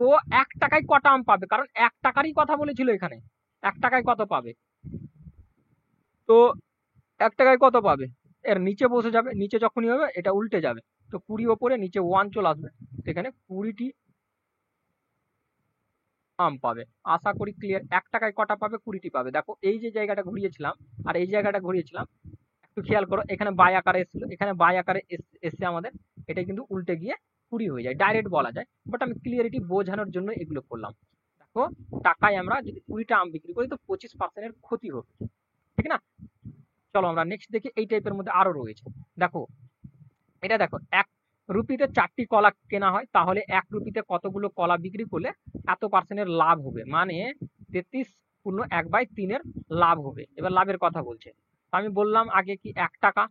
তো 1 টাকায় কটা আম পাবে, কারণ 1 টাকারই কথা বলেছিল এখানে, 1 টাকায় কত পাবে। তো 1 টাকায় কত পাবে, এর নিচে বসে যাবে, নিচে যখনই হবে এটা উল্টে যাবে, তো 20 ওপরে, নিচে 1 চলে আসবে, এখানে 20টি আম পাবে। আশা করি ক্লিয়ার। 1 টাকায় কটা পাবে, 20টি পাবে। দেখো এই যে জায়গাটা ঘুরিয়েছিলাম আর এই জায়গাটা ঘুরিয়েছিলাম, একটু খেয়াল করো, এখানে বাই আকারে এসেছিল, এখানে বাই আকারে এসছে আমাদের, এটা কিন্তু উল্টে গিয়ে 20 হয়ে যায়, ডাইরেক্ট বলা যায়, বাট আমি ক্লিয়ারিটি বোঝানোর জন্য এগুলো করলাম। দেখো টাকায় আমরা যদি 20টা আম বিক্রি করি, তো 25%-এর ক্ষতি হবে, ঠিক না? চলো আমরা নেক্সট দেখি, এই টাইপের মধ্যে আরো রয়েছে। দেখো এটা দেখো, 1 রুপিতে 4টি কলা কেনা হয়, তাহলে 1 রুপিতে কতগুলো কলা বিক্রি করলে এত পার্সেন্টের লাভ হবে, মানে 33/1/3 এর লাভ হবে। এবার লাভের কথা বলছে। আমি বললাম আগে কি 1 টাকা,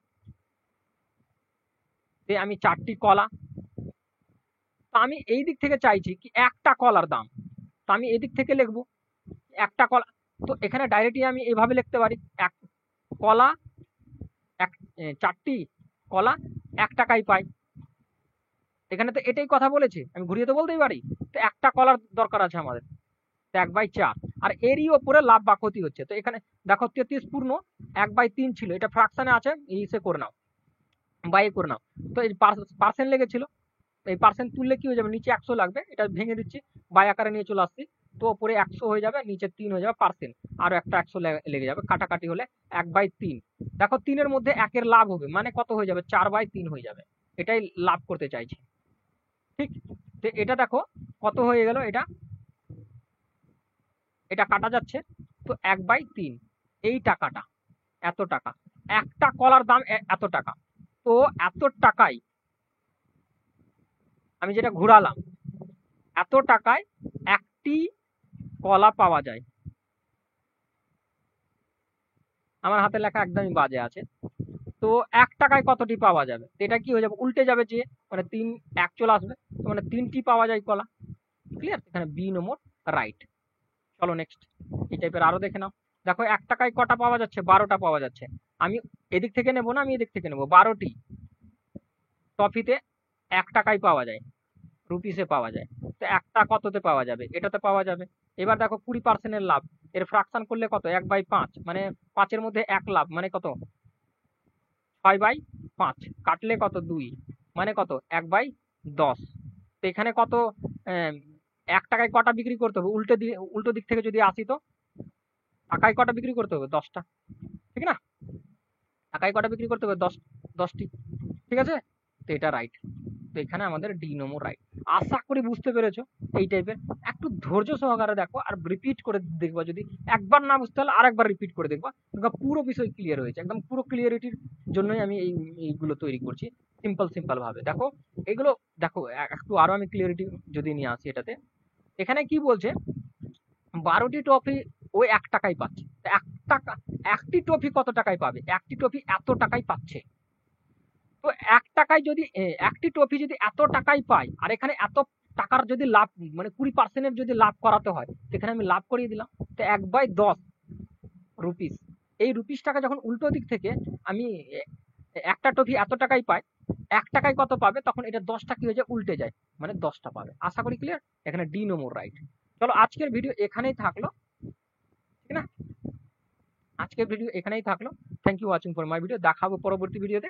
আমি 4টি কলা, তো আমি এই দিক থেকে চাইছি কি একটা কলার দাম, তো আমি এদিক থেকে লিখবো একটা কলা। তো এখানে ডাইরেক্টলি আমি এভাবে লিখতে পারি, এক কলা, 4টি কলা 1 টাকায় পাই। এখানে তো এটাই কথা বলেছে, আমি ঘুরিয়ে তো বলতেই পারি। তো একটা কলার দরকার আছে আমাদের, 1/4, আর এরই ওপরে লাভ বা ক্ষতি হচ্ছে। তো এখানে দেখো 33/1/3 ছিল, এটা ফ্র্যাকশনে আছে, ইসে করে নাও, বাই করে নাও। তো এই পার্সেন্ট লেগেছিল, এই পার্সেন্ট তুললে কি হয়ে যাবে, নিচে 100 লাগবে, এটা ভেঙে দিচ্ছি, বাই আকারে নিয়ে চলে আসছি। তো ওপরে 100 হয়ে যাবে, নিচে 3 হয়ে যাবে পার্সেন্ট, আর একটা 100 লেগে যাবে, কাটাকাটি হলে 1/3। দেখো 3-এর মধ্যে 1-এর লাভ হবে, মানে কত হয়ে যাবে, 4/3 হয়ে যাবে। এটাই লাভ করতে চাইছি, ঠিক। তো এটা দেখো কত হয়ে গেল, এটা কাটা যাচ্ছে, তো 1/3, এই টাকাটা এত টাকা, একটা কলার দাম এত টাকা। তো এত টাকায় আমি যেটা ঘুরালাম, এত টাকায় একটি কলা পাওয়া যায়। আমার হাতে লেখা একদমই বাজে আছে। তো 1 টাকায় কতটি পাওয়া যাবে, এটা কি হয়ে যাবে, উল্টে যাবে, যে মানে 3 1 চলে আসবে, তো মানে 3টি পাওয়া যায় কলা। ক্লিয়ার, এখানে বি নম্বর রাইট। চলো নেক্সট, এই টাইপের আরো দেখে নাও। দেখো 1 টাকায় কটা পাওয়া যাচ্ছে, 12টা পাওয়া যাচ্ছে। আমি এদিক থেকে নেবো না, আমি এদিক থেকে নেবো, 12টি টফিতে 1 টাকায় পাওয়া যায়, রুপিসে পাওয়া যায়। তো একটা কততে পাওয়া যাবে, এটাতে পাওয়া যাবে। এবার দেখো 20% লাভ, এর ফ্রাকশন করলে কত, 1/5, মানে 5-এর মধ্যে 1 লাভ, মানে কত, 6/5, কাটলে কত, 2, মানে কত, 1/10। তো এখানে কত, 1 টাকায় কটা বিক্রি করতে হবে, উল্টো দিক থেকে যদি আসি, তো টাকায় কটা বিক্রি করতে হবে, 10টা, ঠিক না, টাকায় কটা বিক্রি করতে হবে, 10টি, ঠিক আছে। তো এটা রাইট, তো এখানে আমাদের ডি নম্বর রাইট। আশা করি বুঝতে পেরেছো। এই টাইপের একটু ধৈর্য সহকারে দেখো, আর রিপিট করে দেখবা, যদি একবার না বুঝতে হলে আরেকবার রিপিট করে দেখবা, পুরো বিষয় ক্লিয়ার হয়েছে। একদম পুরো ক্লিয়ারিটির জন্যই আমি এইগুলো তৈরি করছি, সিম্পল ভাবে। দেখো এগুলো, দেখো একটু আরো আমি ক্লিয়ারিটি যদি নিয়ে আসি এটাতে, এখানে কি বলছে, 12টি ট্রফি ওই 1 টাকায় পাচ্ছে। 1 টাকা, একটি ট্রফি কত টাকায় পাবে, একটি ট্রফি এত টাকায় পাচ্ছে। তো 1 টাকায় যদি একটি ট্রফি যদি এত টাকায় পাই, আর এখানে এত টাকার যদি লাভ, মানে 20% যদি লাভ করাতে হয়, সেখানে আমি লাভ করিয়ে দিলাম। তো 1/10 রুপিস, এই রুপিস টাকা যখন উল্টো দিক থেকে আমি একটা ট্রফি এত টাকায় পাই, 1 টাকায় কত পাবে, তখন এটা 10টা কি হয়ে যায়, উল্টে যায়, মানে 10টা পাবে। আশা করি ক্লিয়ার, এখানে ডি নম্বর রাইট। চলো আজকের ভিডিও এখানেই থাকলো, ঠিক না, আজকের ভিডিও এখানেই থাকলো। Thank you watching for my video, দেখাবো পরবর্তী ভিডিওতে।